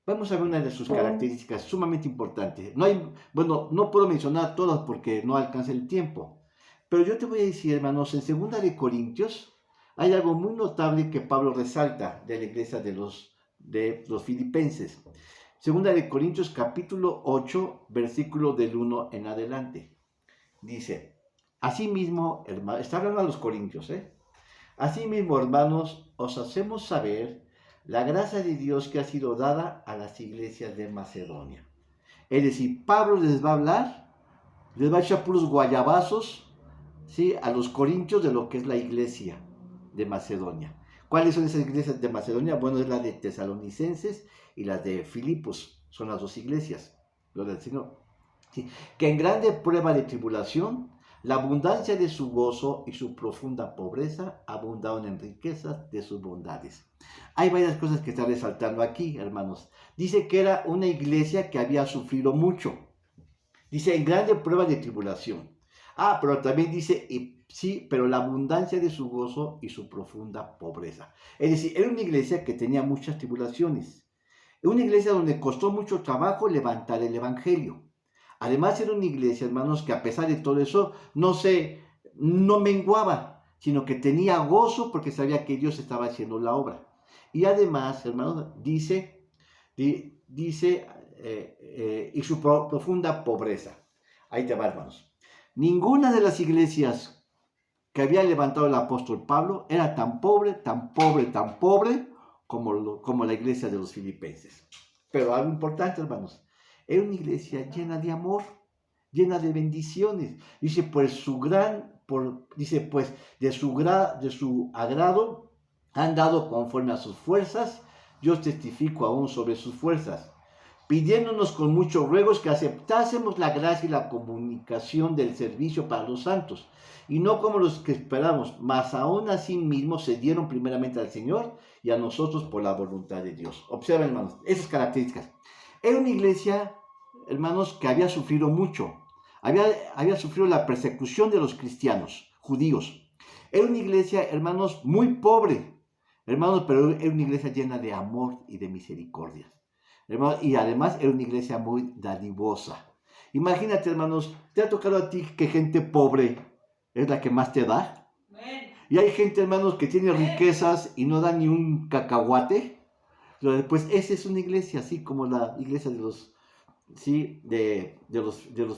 Vamos a ver una de sus características sumamente importantes. No puedo mencionar todas porque no alcanza el tiempo. Pero yo te voy a decir, hermanos, en 2 de Corintios hay algo muy notable que Pablo resalta de la iglesia de los filipenses. 2 de Corintios capítulo 8, versículo del 1 en adelante. Dice, asimismo, está hablando a los corintios, asimismo, hermanos, os hacemos saber la gracia de Dios que ha sido dada a las iglesias de Macedonia. Es decir, Pablo les va a hablar, les va a echar puros guayabazos, ¿sí? A los corintios de lo que es la iglesia de Macedonia. ¿Cuáles son esas iglesias de Macedonia? Bueno, es la de Tesalonicenses y la de Filipos. Son las dos iglesias. Gloria al Señor. ¿Sí? Que en grande prueba de tribulación, La abundancia de su gozo y su profunda pobreza abundaron en riquezas de sus bondades. Hay varias cosas que está resaltando aquí, hermanos. Dice que era una iglesia que había sufrido mucho. Dice, en grande prueba de tribulación. Pero también dice, sí, pero la abundancia de su gozo y su profunda pobreza. Es decir, era una iglesia que tenía muchas tribulaciones. Una iglesia donde costó mucho trabajo levantar el evangelio. Además era una iglesia, hermanos, que a pesar de todo eso, no menguaba, sino que tenía gozo porque sabía que Dios estaba haciendo la obra. Y además, hermanos, dice y su profunda pobreza. Ahí te va, hermanos. Ninguna de las iglesias que había levantado el apóstol Pablo era tan pobre, tan pobre, tan pobre como la iglesia de los filipenses. Pero algo importante, hermanos, era una iglesia llena de amor, llena de bendiciones. Dice, pues de su agrado han dado conforme a sus fuerzas. Yo testifico aún sobre sus fuerzas, pidiéndonos con muchos ruegos que aceptásemos la gracia y la comunicación del servicio para los santos, y no como los que esperamos, mas aún así mismos se dieron primeramente al Señor y a nosotros por la voluntad de Dios. Observen, hermanos, esas características. Era una iglesia, hermanos, que había sufrido mucho. Había sufrido la persecución de los cristianos, judíos. Era una iglesia, hermanos, muy pobre, hermanos, pero era una iglesia llena de amor y de misericordia. Hermanos, y además era una iglesia muy dadivosa. Imagínate, hermanos, ¿te ha tocado a ti que gente pobre es la que más te da? Y hay gente, hermanos, que tiene riquezas y no da ni un cacahuate. Pues esa es una iglesia, así como la iglesia de los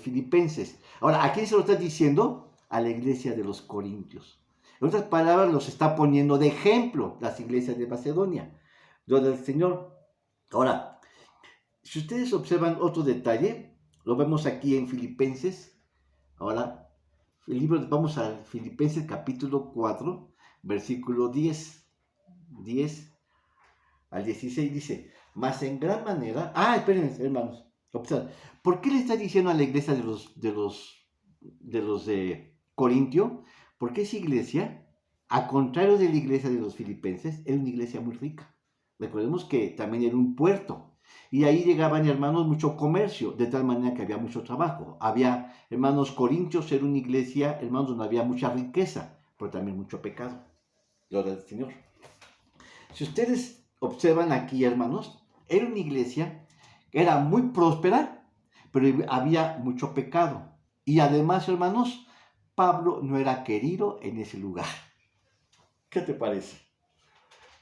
filipenses. Ahora, ¿a quién se lo está diciendo? A la iglesia de los corintios. En otras palabras, los está poniendo de ejemplo las iglesias de Macedonia. Gloria al Señor. Ahora, si ustedes observan otro detalle, lo vemos aquí en Filipenses. Ahora, vamos a Filipenses capítulo 4, versículo 10 al 16, dice, mas en gran manera, espérenme, hermanos, observen, ¿por qué le está diciendo a la iglesia de los Corintio? Porque esa iglesia, a contrario de la iglesia de los filipenses, era una iglesia muy rica. Recordemos que también era un puerto. Y ahí llegaban, hermanos, mucho comercio, de tal manera que había mucho trabajo. Había, hermanos, Corintios era una iglesia, hermanos, donde había mucha riqueza, pero también mucho pecado. Gloria al Señor. Si ustedes observan aquí, hermanos, era una iglesia que era muy próspera, pero había mucho pecado. Y además, hermanos, Pablo no era querido en ese lugar. ¿Qué te parece?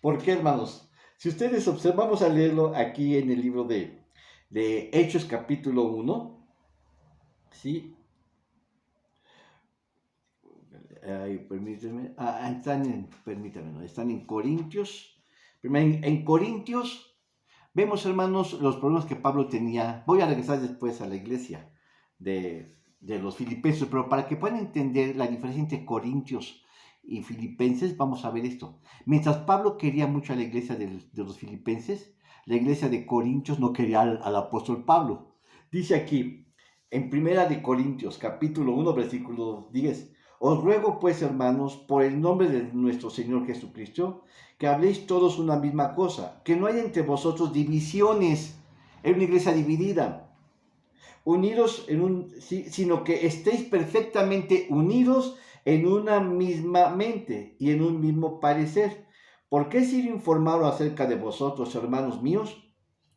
¿Por qué, hermanos? Si ustedes observan, vamos a leerlo aquí en el libro de Hechos capítulo 1, ¿sí? Permítanme, están en Corintios. En Corintios vemos, hermanos, los problemas que Pablo tenía. Voy a regresar después a la iglesia de los filipenses, pero para que puedan entender la diferencia entre Corintios y filipenses, vamos a ver esto. Mientras Pablo quería mucho a la iglesia de los filipenses, la iglesia de Corintios no quería al apóstol Pablo. Dice aquí, en Primera de Corintios, capítulo 1, versículo 10, os ruego pues, hermanos, por el nombre de nuestro Señor Jesucristo, que habléis todos una misma cosa, que no haya entre vosotros divisiones, en una iglesia dividida, unidos sino que estéis perfectamente unidos en una misma mente y en un mismo parecer. ¿Por qué he sido informado acerca de vosotros, hermanos míos,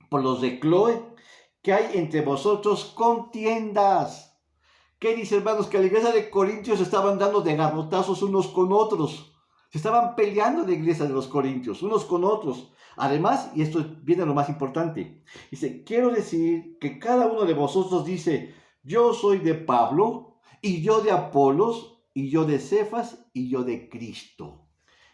por los de Cloe, que hay entre vosotros contiendas? ¿Qué dice, hermanos? Que la iglesia de Corintios estaban dando de garrotazos unos con otros. Se estaban peleando la iglesia de los Corintios, unos con otros. Además, y esto viene lo más importante, dice, quiero decir que cada uno de vosotros dice, yo soy de Pablo, y yo de Apolos, y yo de Cefas, y yo de Cristo.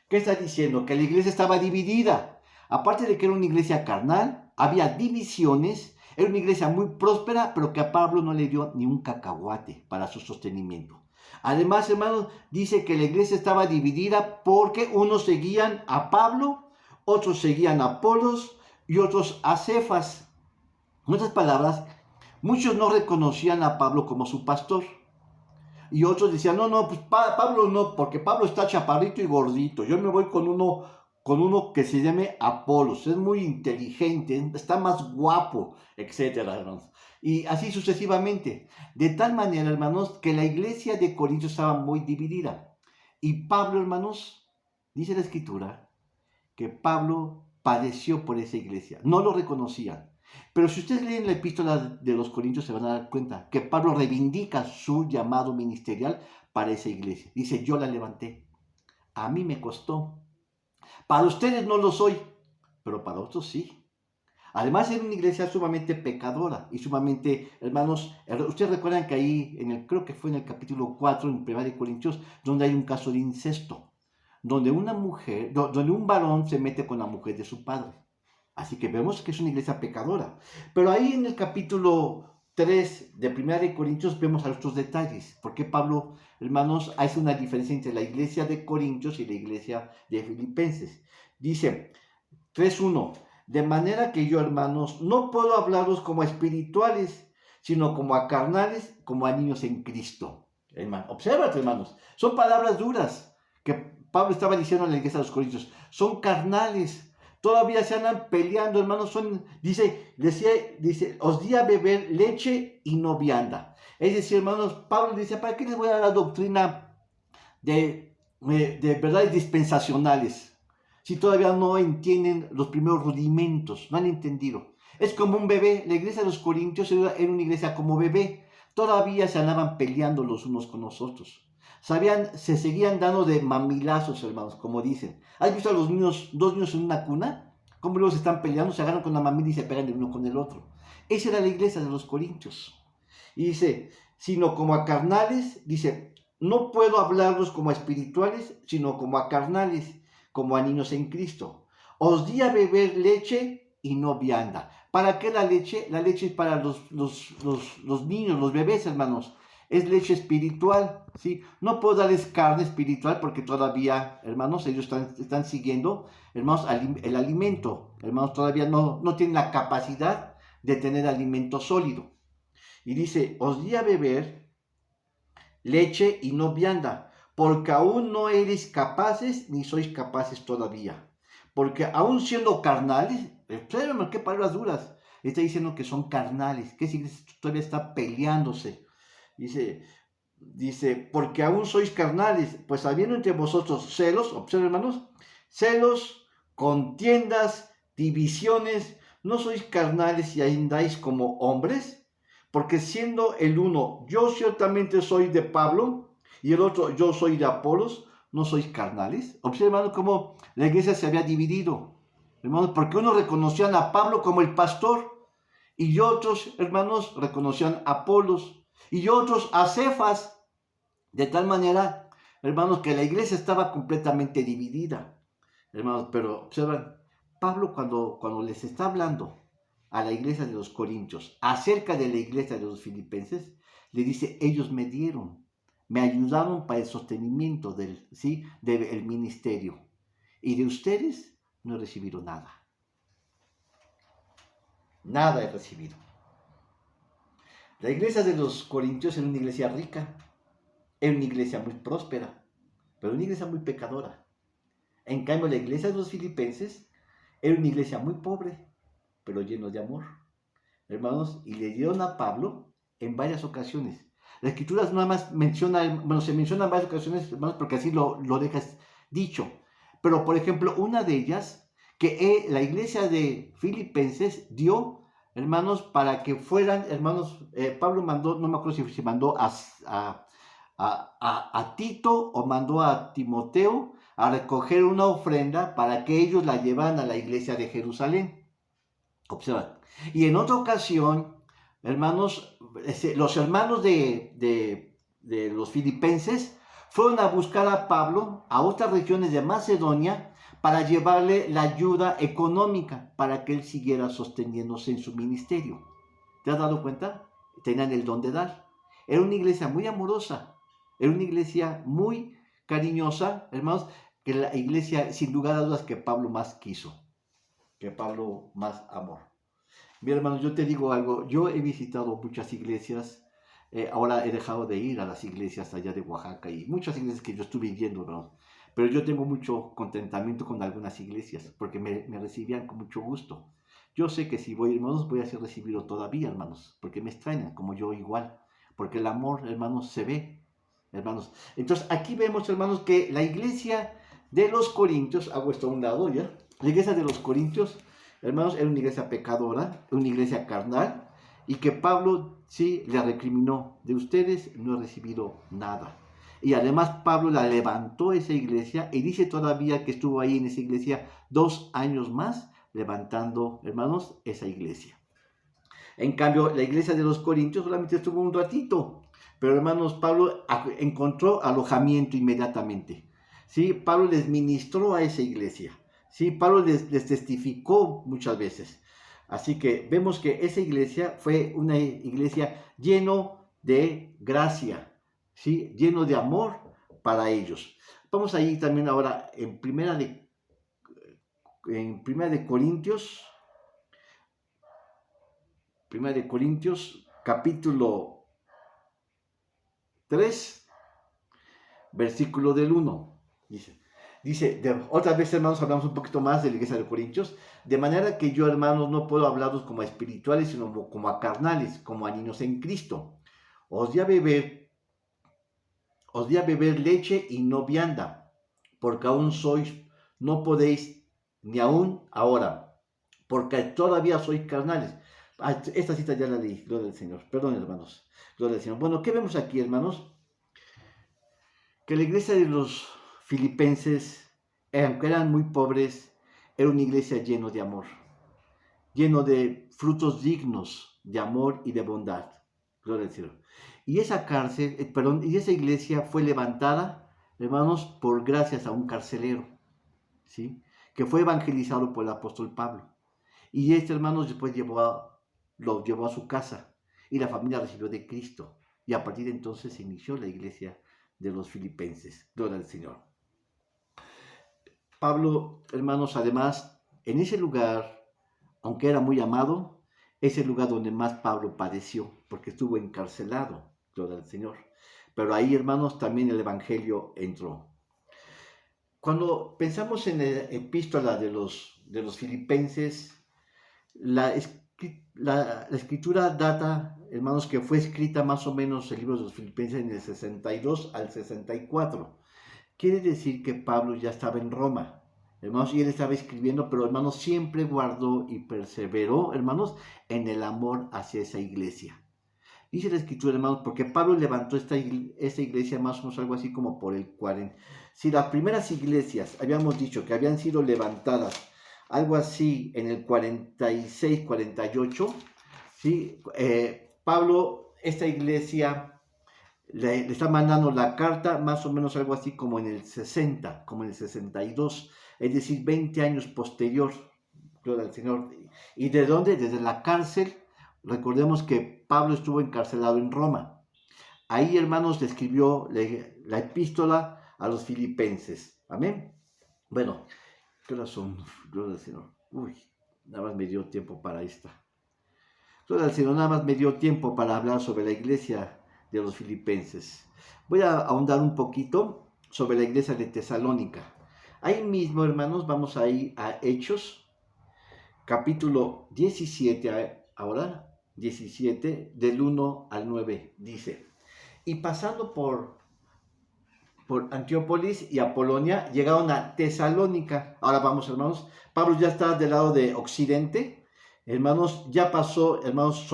¿Qué está diciendo? Que la iglesia estaba dividida. Aparte de que era una iglesia carnal, había divisiones. Era una iglesia muy próspera, pero que a Pablo no le dio ni un cacahuate para su sostenimiento. Además, hermanos, dice que la iglesia estaba dividida porque unos seguían a Pablo, otros seguían a Apolos y otros a Cefas. En otras palabras, muchos no reconocían a Pablo como su pastor. Y otros decían, no, pues Pablo no, porque Pablo está chaparrito y gordito. Yo me voy con uno que se llame Apolos. Es muy inteligente, está más guapo, etcétera, hermanos. Y así sucesivamente. De tal manera, hermanos, que la iglesia de Corinto estaba muy dividida. Y Pablo, hermanos, dice la escritura, que Pablo padeció por esa iglesia. No lo reconocían. Pero si ustedes leen la epístola de los Corintios se van a dar cuenta que Pablo reivindica su llamado ministerial para esa iglesia. Dice, yo la levanté. A mí me costó. Para ustedes no lo soy, pero para otros sí. Además era una iglesia sumamente pecadora y sumamente, hermanos, ustedes recuerdan que ahí, creo que fue en el capítulo 4, en 1 Corintios, donde hay un caso de incesto, donde una mujer, donde un varón se mete con la mujer de su padre. Así que vemos que es una iglesia pecadora. Pero ahí en el capítulo 3 de 1 Corintios vemos otros detalles. Porque Pablo, hermanos, hace una diferencia entre la iglesia de Corintios y la iglesia de Filipenses. Dice 3:1, de manera que yo, hermanos, no puedo hablaros como a espirituales, sino como a carnales, como a niños en Cristo. Hermano, obsérvate, hermanos, son palabras duras que Pablo estaba diciendo en la iglesia de los Corintios. Son carnales. Todavía se andan peleando, hermanos. Dice, os di a beber leche y no vianda. Es decir, hermanos, Pablo dice, ¿para qué les voy a dar la doctrina de verdades dispensacionales? Si todavía no entienden los primeros rudimentos, no han entendido. Es como un bebé. La iglesia de los Corintios era una iglesia como bebé. Todavía se andaban peleando los unos con los otros. Se seguían dando de mamilazos, hermanos, como dicen. ¿Has visto a los niños, dos niños en una cuna? Cómo luego se están peleando, se agarran con la mamila y se pegan de uno con el otro. Esa era la iglesia de los Corintios. Y dice, sino como a carnales, dice, no puedo hablarlos como a espirituales, sino como a carnales, como a niños en Cristo. Os di a beber leche y no vianda. ¿Para qué la leche? La leche es para los niños, los bebés, hermanos. Es leche espiritual, ¿sí? No puedo darles carne espiritual porque todavía, hermanos, ellos están siguiendo, hermanos, el alimento. Hermanos, todavía no tienen la capacidad de tener alimento sólido. Y dice, os di a beber leche y no vianda, porque aún no eres capaces ni sois capaces todavía. Porque aún siendo carnales, observen qué palabras duras, está diciendo que son carnales, que todavía está peleándose. Dice, porque aún sois carnales, pues habiendo entre vosotros celos, observen hermanos, celos, contiendas, divisiones, ¿no sois carnales y andáis como hombres? Porque siendo el uno, yo ciertamente soy de Pablo, y el otro, yo soy de Apolos, ¿no sois carnales? Observen hermanos cómo la iglesia se había dividido, hermanos, porque unos reconocían a Pablo como el pastor, y otros, hermanos, reconocían a Apolos, y otros a Cefas, de tal manera, hermanos, que la iglesia estaba completamente dividida. Hermanos, pero observan, Pablo cuando les está hablando a la iglesia de los Corintios acerca de la iglesia de los Filipenses, le dice, ellos me ayudaron para el sostenimiento del ministerio. Y de ustedes no he recibido nada. Nada he recibido. La iglesia de los Corintios era una iglesia rica, era una iglesia muy próspera, pero una iglesia muy pecadora. En cambio, la iglesia de los Filipenses era una iglesia muy pobre, pero llena de amor. Hermanos, y le dieron a Pablo en varias ocasiones. La escritura nada más se menciona en varias ocasiones, hermanos, porque así lo dejas dicho. Pero, por ejemplo, una de ellas, que la iglesia de Filipenses dio, hermanos, para que fueran, hermanos, Pablo mandó, no me acuerdo si mandó a Tito o mandó a Timoteo a recoger una ofrenda para que ellos la llevaran a la iglesia de Jerusalén. Observa. Y en otra ocasión, hermanos, los hermanos de los filipenses fueron a buscar a Pablo a otras regiones de Macedonia para llevarle la ayuda económica para que él siguiera sosteniéndose en su ministerio. ¿Te has dado cuenta? Tenían el don de dar. Era una iglesia muy amorosa, era una iglesia muy cariñosa, hermanos, que la iglesia, sin lugar a dudas, que Pablo más quiso, que Pablo más amó. Mi hermano, yo te digo algo, yo he visitado muchas iglesias, ahora he dejado de ir a las iglesias allá de Oaxaca y muchas iglesias que yo estuve yendo, hermanos. Pero yo tengo mucho contentamiento con algunas iglesias porque me recibían con mucho gusto. Yo sé que si voy, hermanos, voy a ser recibido todavía, hermanos, porque me extrañan, como yo igual. Porque el amor, hermanos, se ve, hermanos. Entonces, aquí vemos, hermanos, que la iglesia de los Corintios, hago esto a un lado ya, la iglesia de los Corintios, hermanos, era una iglesia pecadora, una iglesia carnal, y que Pablo sí le recriminó: de ustedes no he recibido nada. Y además Pablo la levantó esa iglesia y dice todavía que estuvo ahí en esa iglesia 2 años más levantando, hermanos, esa iglesia. En cambio, la iglesia de los Corintios solamente estuvo un ratito, pero hermanos, Pablo encontró alojamiento inmediatamente. ¿Sí? Pablo les ministró a esa iglesia. ¿Sí? Pablo les testificó muchas veces. Así que vemos que esa iglesia fue una iglesia lleno de gracia, ¿sí? Lleno de amor para ellos. Vamos a ir también ahora en primera de Corintios. Primera de Corintios, capítulo 3, versículo del 1. Otra vez, hermanos, hablamos un poquito más de la iglesia de Corintios. De manera que yo, hermanos, no puedo hablaros como a espirituales, sino como a carnales, como a niños en Cristo. Os di a beber leche y no vianda, porque aún sois, no podéis, ni aún ahora, porque todavía sois carnales. Esta cita ya la leí, gloria al Señor. Perdón, hermanos. Gloria al Señor. Bueno, ¿qué vemos aquí, hermanos? Que la iglesia de los filipenses, aunque eran muy pobres, era una iglesia llena de amor, lleno de frutos dignos de amor y de bondad. Gloria al Señor. Y esa y esa iglesia fue levantada, hermanos, por gracias a un carcelero, ¿sí? Que fue evangelizado por el apóstol Pablo. Y hermanos, después lo llevó a su casa y la familia recibió de Cristo. Y a partir de entonces se inició la iglesia de los filipenses. Gloria al Señor. Pablo, hermanos, además, en ese lugar, aunque era muy amado, es el lugar donde más Pablo padeció, porque estuvo encarcelado. Gloria al Señor. Pero ahí, hermanos, también el evangelio entró. Cuando pensamos en la epístola de los filipenses, la escritura data, hermanos, que fue escrita más o menos el libro de los Filipenses en el 62 al 64. Quiere decir que Pablo ya estaba en Roma, hermanos, y él estaba escribiendo, pero hermanos, siempre guardó y perseveró, hermanos, en el amor hacia esa iglesia. Dice la escritura, hermanos, porque Pablo levantó esta iglesia más o menos algo así como por el 40. Si las primeras iglesias, habíamos dicho que habían sido levantadas algo así en el 46, 48, ¿sí? Pablo, esta iglesia, le está mandando la carta más o menos algo así como en el 60, como en el 62, es decir, 20 años posterior, gloria al Señor. ¿Y de dónde? Desde la cárcel. Recordemos que Pablo estuvo encarcelado en Roma. Ahí, hermanos, le escribió la epístola a los filipenses. Amén. Bueno, ¿qué horas son? Gloria al Señor. Uy, nada más me dio tiempo para esta. Gloria al Señor, nada más me dio tiempo para hablar sobre la iglesia de los filipenses. Voy a ahondar un poquito sobre la iglesia de Tesalónica. Ahí mismo, hermanos, vamos a ir a Hechos, capítulo 17, ahora 17, del 1 al 9, dice: y pasando por Antiópolis y Apolonia, llegaron a Tesalónica. Ahora vamos, hermanos. Pablo ya está del lado de occidente. Hermanos, ya pasó, hermanos,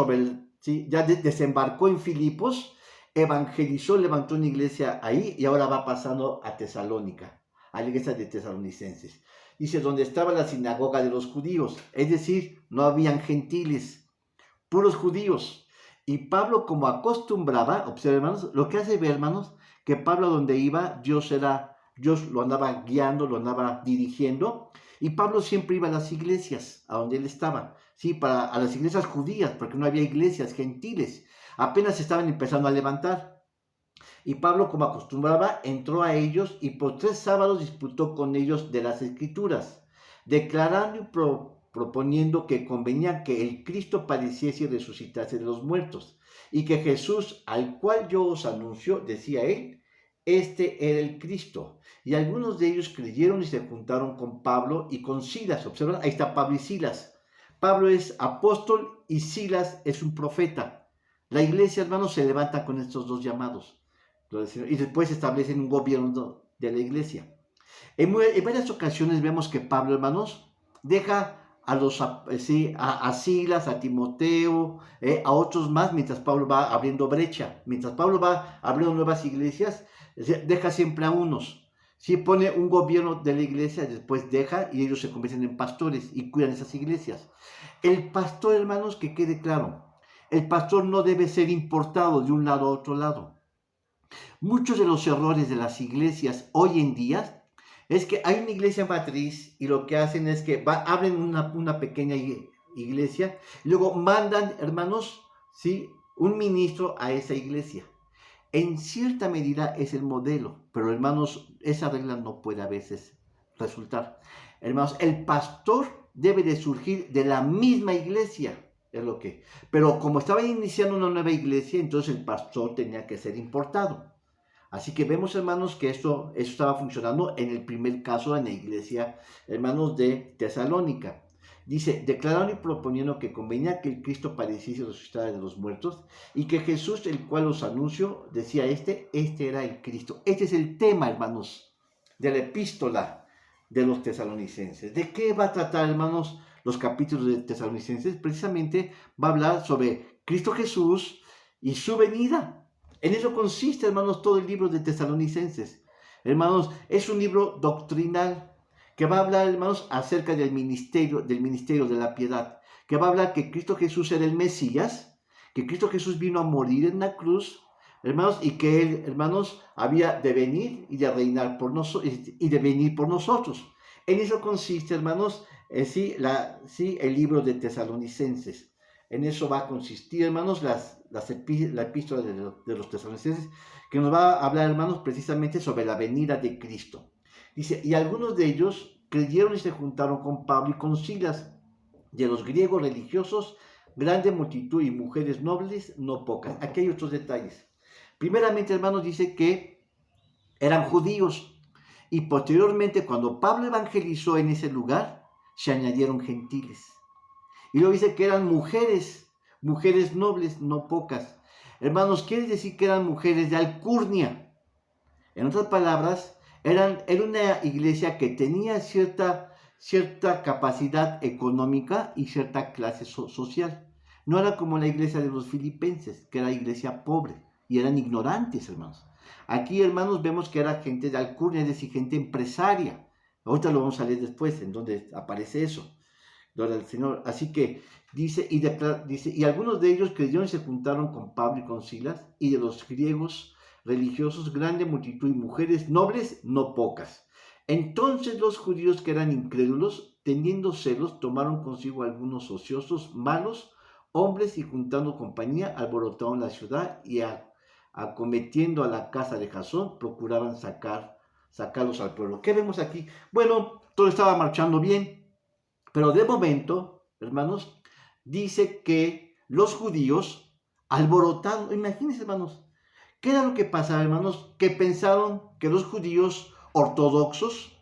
ya desembarcó en Filipos, evangelizó, levantó una iglesia ahí y ahora va pasando a Tesalónica, a la iglesia de tesalonicenses. Dice, donde estaba la sinagoga de los judíos, es decir, no habían gentiles, puros judíos. Y Pablo, como acostumbraba, observen, hermanos, lo que hace ver, hermanos, que Pablo donde iba, Dios lo andaba guiando, lo andaba dirigiendo, y Pablo siempre iba a las iglesias, a donde él estaba, ¿sí? A las iglesias judías, porque no había iglesias gentiles, apenas estaban empezando a levantar. Y Pablo, como acostumbraba, entró a ellos y por 3 sábados disputó con ellos de las Escrituras, declarando y proponiendo que convenía que el Cristo padeciese y resucitase de los muertos, y que Jesús, al cual yo os anuncio, decía él, este era el Cristo. Y algunos de ellos creyeron y se juntaron con Pablo y con Silas. Observan, ahí está Pablo y Silas. Pablo es apóstol y Silas es un profeta. La iglesia, hermanos, se levanta con estos dos llamados. Y después establecen un gobierno de la iglesia. En varias ocasiones vemos que Pablo, hermanos, deja a Silas, a Timoteo, a otros más, mientras Pablo va abriendo brecha, mientras Pablo va abriendo nuevas iglesias, deja siempre a unos. Si pone un gobierno de la iglesia, después deja y ellos se convierten en pastores y cuidan esas iglesias. El pastor, hermanos, que quede claro, el pastor no debe ser importado de un lado a otro lado. Muchos de los errores de las iglesias hoy en día es que hay una iglesia matriz y lo que hacen es que abren una pequeña iglesia y luego mandan, hermanos, ¿sí?, un ministro a esa iglesia. En cierta medida es el modelo, pero hermanos, esa regla no puede a veces resultar. Hermanos, el pastor debe de surgir de la misma iglesia, es lo que. Pero como estaba iniciando una nueva iglesia, entonces el pastor tenía que ser importado. Así que vemos, hermanos, que eso estaba funcionando en el primer caso en la iglesia, hermanos, de Tesalónica. Dice, declararon y proponiendo que convenía que el Cristo padeciese y resucitara de los muertos, y que Jesús, el cual os anuncio, decía este era el Cristo. Este es el tema, hermanos, de la epístola de los tesalonicenses. ¿De qué va a tratar, hermanos, los capítulos de Tesalonicenses? Precisamente va a hablar sobre Cristo Jesús y su venida. En eso consiste, hermanos, todo el libro de Tesalonicenses. Hermanos, es un libro doctrinal que va a hablar, hermanos, acerca del ministerio de la piedad, que va a hablar que Cristo Jesús era el Mesías, que Cristo Jesús vino a morir en la cruz, hermanos, y que Él, hermanos, había de venir y de reinar por nosotros y de venir por nosotros. En eso consiste, hermanos, el libro de Tesalonicenses. En eso va a consistir, hermanos, la epístola de los tesalonicenses, que nos va a hablar, hermanos, precisamente sobre la venida de Cristo. Dice, y algunos de ellos creyeron y se juntaron con Pablo y con Silas, de los griegos religiosos, grande multitud y mujeres nobles, no pocas. Aquí hay otros detalles. Primeramente, hermanos, dice que eran judíos, y posteriormente, cuando Pablo evangelizó en ese lugar, se añadieron gentiles. Y luego dice que eran mujeres nobles, no pocas. Hermanos, quiere decir que eran mujeres de alcurnia. En otras palabras, era una iglesia que tenía cierta capacidad económica y cierta clase social. No era como la iglesia de los filipenses, que era iglesia pobre y eran ignorantes, hermanos. Aquí, hermanos, vemos que era gente de alcurnia, es decir, gente empresaria. Ahorita lo vamos a leer después, en donde aparece eso. Gloria al Señor. Así que dice, y algunos de ellos creyeron y se juntaron con Pablo y con Silas, y de los griegos religiosos, grande multitud y mujeres nobles, no pocas. Entonces los judíos que eran incrédulos, teniendo celos, tomaron consigo algunos ociosos, malos, hombres, y juntando compañía, alborotaron la ciudad y acometiendo a la casa de Jasón, procuraban sacarlos al pueblo. ¿Qué vemos aquí? Bueno, todo estaba marchando bien, pero de momento, hermanos, dice que los judíos alborotaron, imagínense, hermanos, ¿qué era lo que pasaba, hermanos? Que pensaron que los judíos ortodoxos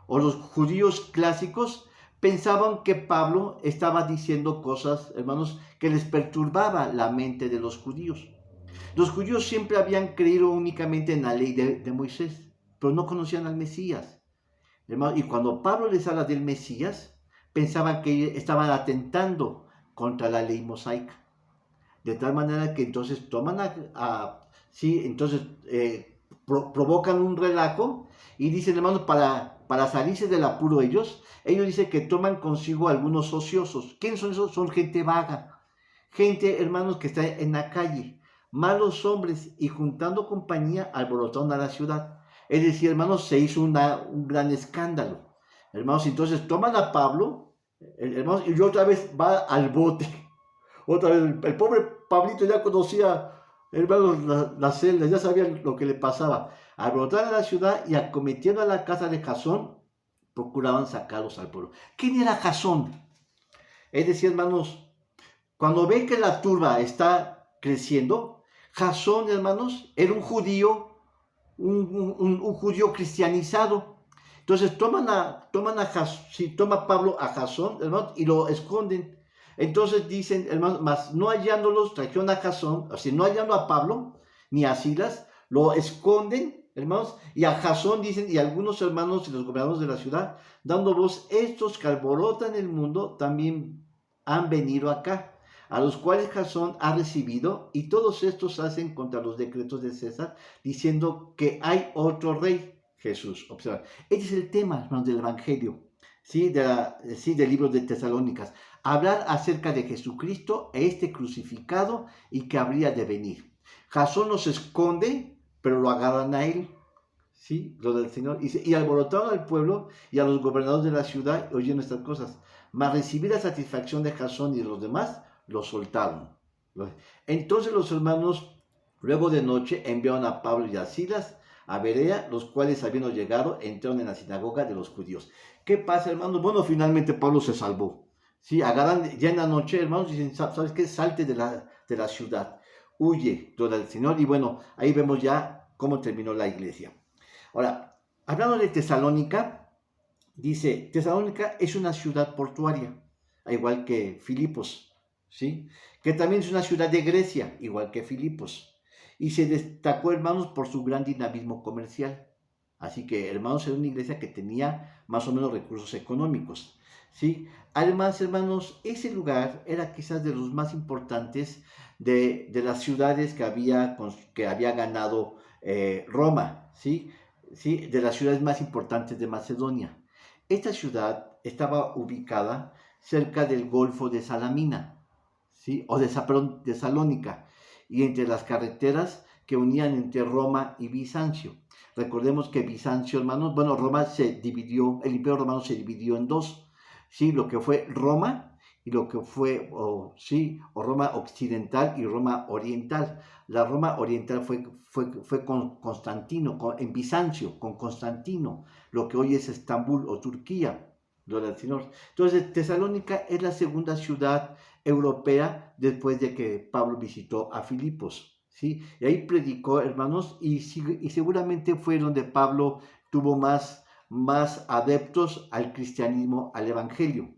o los judíos clásicos pensaban que Pablo estaba diciendo cosas, hermanos, que les perturbaba la mente de los judíos. Los judíos siempre habían creído únicamente en la ley de Moisés, pero no conocían al Mesías. Hermanos, y cuando Pablo les habla del Mesías, pensaban que estaban atentando contra la ley mosaica. De tal manera que entonces provocan un relajo y dicen, hermanos, para salirse del apuro ellos dicen que toman consigo algunos ociosos. ¿Quiénes son esos? Son gente vaga, gente, hermanos, que está en la calle, malos hombres, y juntando compañía alborotaron a la ciudad. Es decir, hermanos, se hizo un gran escándalo. Hermanos, entonces toman a Pablo, hermanos, y otra vez va al bote. Otra vez, el pobre Pablito ya conocía, hermanos, las celdas, ya sabía lo que le pasaba. Alborotaron a la ciudad y acometiendo a la casa de Jasón, procuraban sacarlos al pueblo. ¿Quién era Jasón? Es decir, hermanos, cuando ven que la turba está creciendo. Jasón, hermanos, era un judío, un judío cristianizado. Entonces toma Pablo a Jasón, hermanos, y lo esconden. Entonces dicen, hermanos, mas no hallándolos, trajeron a Jasón, o sea, no hallando a Pablo ni a Silas, lo esconden, hermanos, y a Jasón dicen, y algunos hermanos y los gobernadores de la ciudad, dando voz, estos que alborotan el mundo también han venido acá, a los cuales Jasón ha recibido, y todos estos hacen contra los decretos de César, diciendo que hay otro rey, Jesús. Observa, este es el tema, hermanos, del Evangelio, ¿sí? Del libro de Tesalónicas. Hablar acerca de Jesucristo, este crucificado y que habría de venir. Jasón los esconde, pero lo agarran a él, ¿sí? Lo del Señor. Y alborotaron al pueblo y a los gobernadores de la ciudad oyendo estas cosas. Mas recibir la satisfacción de Jasón y de los demás, lo soltaron. Entonces los hermanos, luego de noche, enviaron a Pablo y a Silas a Berea, los cuales, habiendo llegado, entraron en la sinagoga de los judíos. ¿Qué pasa, hermanos? Bueno, finalmente Pablo se salvó. Sí, agarran ya en la noche, hermanos, y dicen, ¿sabes qué? Salte de la ciudad, huye, gloria al Señor. Y bueno, ahí vemos ya cómo terminó la iglesia. Ahora, hablando de Tesalónica, dice, Tesalónica es una ciudad portuaria, igual que Filipos, ¿sí? Que también es una ciudad de Grecia, igual que Filipos. Y se destacó, hermanos, por su gran dinamismo comercial. Así que, hermanos, era una iglesia que tenía más o menos recursos económicos, ¿sí? Además, hermanos, ese lugar era quizás de los más importantes de las ciudades que había ganado Roma, ¿sí? ¿Sí? De las ciudades más importantes de Macedonia. Esta ciudad estaba ubicada cerca del Golfo de Salamina, ¿sí? De Salónica, y entre las carreteras que unían entre Roma y Bizancio. Recordemos que Bizancio, hermanos, bueno, el Imperio Romano se dividió en dos, ¿sí? Lo que fue Roma y lo que fue, o Roma Occidental y Roma Oriental. La Roma Oriental fue con Constantino, en Bizancio, con Constantino, lo que hoy es Estambul o Turquía. Gloria al Señor. Entonces, Tesalónica es la segunda ciudad europea después de que Pablo visitó a Filipos, ¿sí? Y ahí predicó, hermanos, y seguramente fue donde Pablo tuvo más adeptos al cristianismo, al evangelio.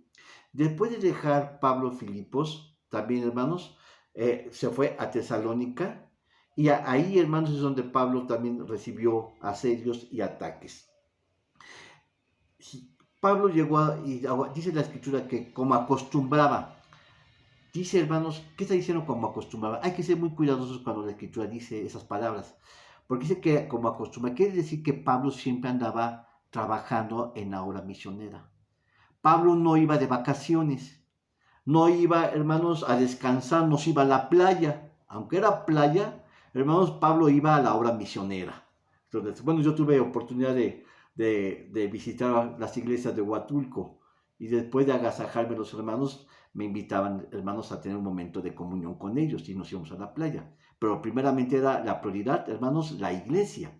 Después de dejar Pablo Filipos, también, hermanos, se fue a Tesalónica, y ahí, hermanos, es donde Pablo también recibió asedios y ataques. Pablo llegó dice la escritura que como acostumbraba, dice, hermanos, ¿qué está diciendo como acostumbraba? Hay que ser muy cuidadosos cuando la escritura dice esas palabras, porque dice que como acostumbraba, quiere decir que Pablo siempre andaba trabajando en la obra misionera. Pablo no iba de vacaciones, no iba, hermanos, a descansar, no se iba a la playa, aunque era playa, hermanos, Pablo iba a la obra misionera. Entonces, bueno, yo tuve oportunidad de visitar las iglesias de Huatulco, y después de agasajarme los hermanos, me invitaban, hermanos, a tener un momento de comunión con ellos y nos íbamos a la playa. Pero primeramente era la prioridad, hermanos, la iglesia.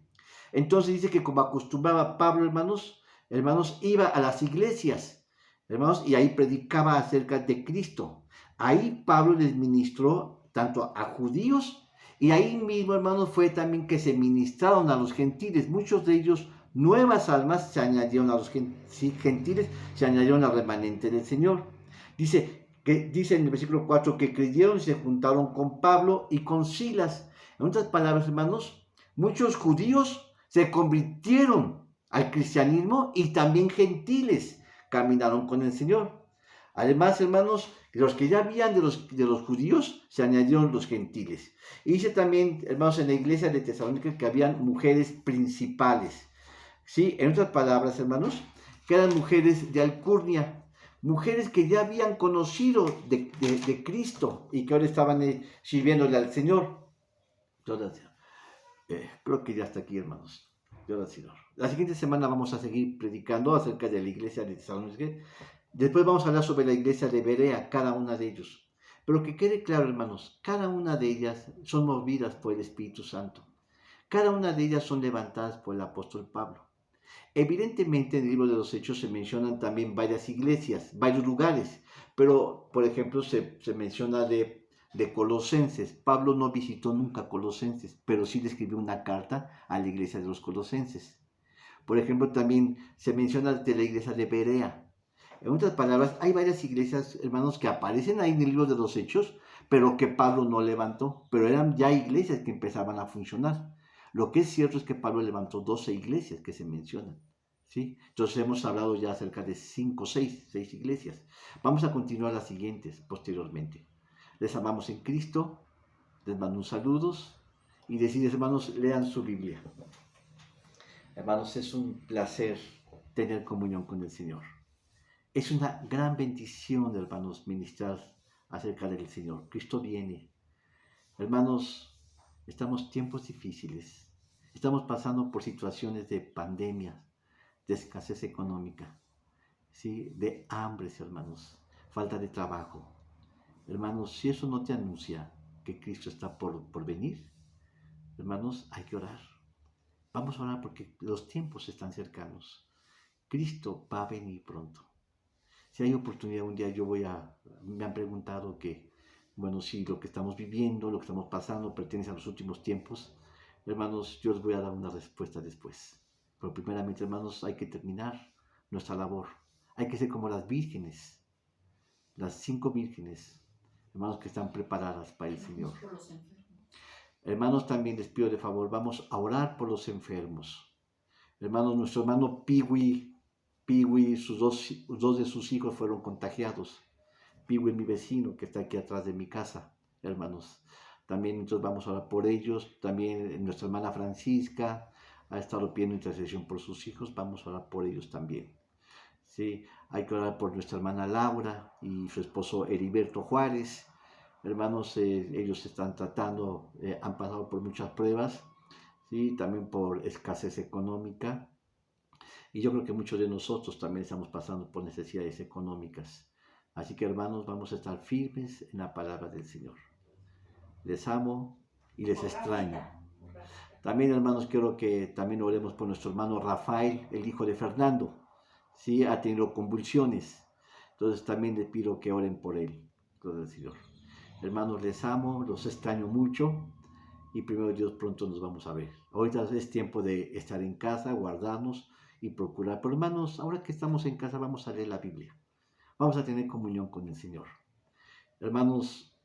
Entonces dice que como acostumbraba Pablo, hermanos, iba a las iglesias, hermanos, y ahí predicaba acerca de Cristo. Ahí Pablo les ministró tanto a judíos, y ahí mismo, hermanos, fue también que se ministraron a los gentiles. Muchos de ellos, nuevas almas, se añadieron a los gentiles, se añadieron al remanente del Señor. Dice en el versículo 4 que creyeron y se juntaron con Pablo y con Silas. En otras palabras, hermanos, muchos judíos se convirtieron al cristianismo y también gentiles caminaron con el Señor. Además, hermanos, los que ya habían de los judíos, se añadieron los gentiles. Y dice también, hermanos, en la iglesia de Tesalónica que habían mujeres principales. ¿Sí? En otras palabras, hermanos, que eran mujeres de alcurnia, mujeres que ya habían conocido de Cristo y que ahora estaban sirviéndole al Señor. Creo que ya está aquí, hermanos. La siguiente semana vamos a seguir predicando acerca de la iglesia de Tesalónica. Después vamos a hablar sobre la iglesia de Berea, cada una de ellos. Pero que quede claro, hermanos, cada una de ellas son movidas por el Espíritu Santo. Cada una de ellas son levantadas por el apóstol Pablo. Evidentemente en el libro de los Hechos se mencionan también varias iglesias, varios lugares, pero por ejemplo se menciona de de Colosenses. Pablo no visitó nunca Colosenses, pero sí le escribió una carta a la iglesia de los Colosenses. Por ejemplo, también se menciona de la iglesia de Berea. En otras palabras, hay varias iglesias, hermanos, que aparecen ahí en el libro de los Hechos, pero que Pablo no levantó. Pero eran ya iglesias que empezaban a funcionar. Lo que es cierto es que Pablo levantó 12 iglesias que se mencionan. ¿Sí? Entonces hemos hablado ya acerca de 5, 6 iglesias. Vamos a continuar las siguientes posteriormente. Les amamos en Cristo, les mando un saludos y decirles, hermanos, lean su Biblia. Hermanos, es un placer tener comunión con el Señor. Es una gran bendición, hermanos, ministrar acerca del Señor. Cristo viene. Hermanos, estamos en tiempos difíciles. Estamos pasando por situaciones de pandemia, de escasez económica, ¿sí? De hambres, hermanos, falta de trabajo. Hermanos, si eso no te anuncia que Cristo está por venir, hermanos, hay que orar. Vamos a orar porque los tiempos están cercanos. Cristo va a venir pronto. Si hay oportunidad un día me han preguntado que, bueno, si lo que estamos viviendo, lo que estamos pasando pertenece a los últimos tiempos, hermanos, yo les voy a dar una respuesta después. Pero primeramente, hermanos, hay que terminar nuestra labor. Hay que ser como las vírgenes, las 5 vírgenes, hermanos, que están preparadas para el Señor. Hermanos, también les pido de favor, vamos a orar por los enfermos. Hermanos, nuestro hermano Piwi, dos de sus hijos fueron contagiados. Piwi, mi vecino, que está aquí atrás de mi casa, hermanos. También entonces vamos a orar por ellos. También nuestra hermana Francisca ha estado pidiendo intercesión por sus hijos. Vamos a orar por ellos también. Sí, hay que orar por nuestra hermana Laura y su esposo Heriberto Juárez. Hermanos, ellos están tratando, han pasado por muchas pruebas, ¿sí? También por escasez económica. Y yo creo que muchos de nosotros también estamos pasando por necesidades económicas. Así que, hermanos, vamos a estar firmes en la palabra del Señor. Les amo y les extraño. También, hermanos, quiero que también oremos por nuestro hermano Rafael, el hijo de Fernando. Sí, ha tenido convulsiones. Entonces también les pido que oren por él. Gloria al Señor. Hermanos, les amo, los extraño mucho y primero Dios pronto nos vamos a ver. Ahorita es tiempo de estar en casa, guardarnos y procurar. Pero hermanos, ahora que estamos en casa vamos a leer la Biblia. Vamos a tener comunión con el Señor. Hermanos,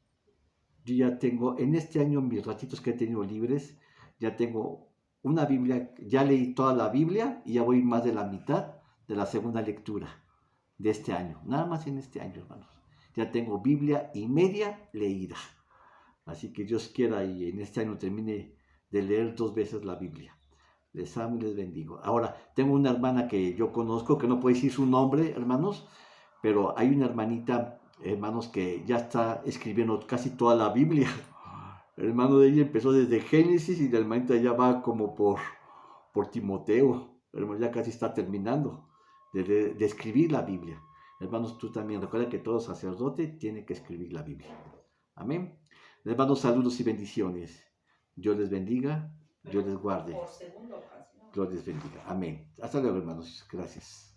yo ya tengo, en este año, mis ratitos que he tenido libres, ya tengo una Biblia, ya leí toda la Biblia y ya voy más de la mitad de la segunda lectura de este año. Nada más en este año, hermanos. Ya tengo Biblia y media leída. Así que Dios quiera y en este año termine de leer 2 veces la Biblia. Les amo y les bendigo. Ahora, tengo una hermana que yo conozco, que no puedo decir su nombre, hermanos, pero hay una hermanita, hermanos, que ya está escribiendo casi toda la Biblia. El hermano de ella empezó desde Génesis y la hermanita ya va como por Timoteo. Hermano, ya casi está terminando de escribir la Biblia. Hermanos, tú también recuerda que todo sacerdote tiene que escribir la Biblia. Amén. Les mando saludos y bendiciones. Dios les bendiga, Dios les guarde. Dios les bendiga. Amén. Hasta luego, hermanos. Gracias.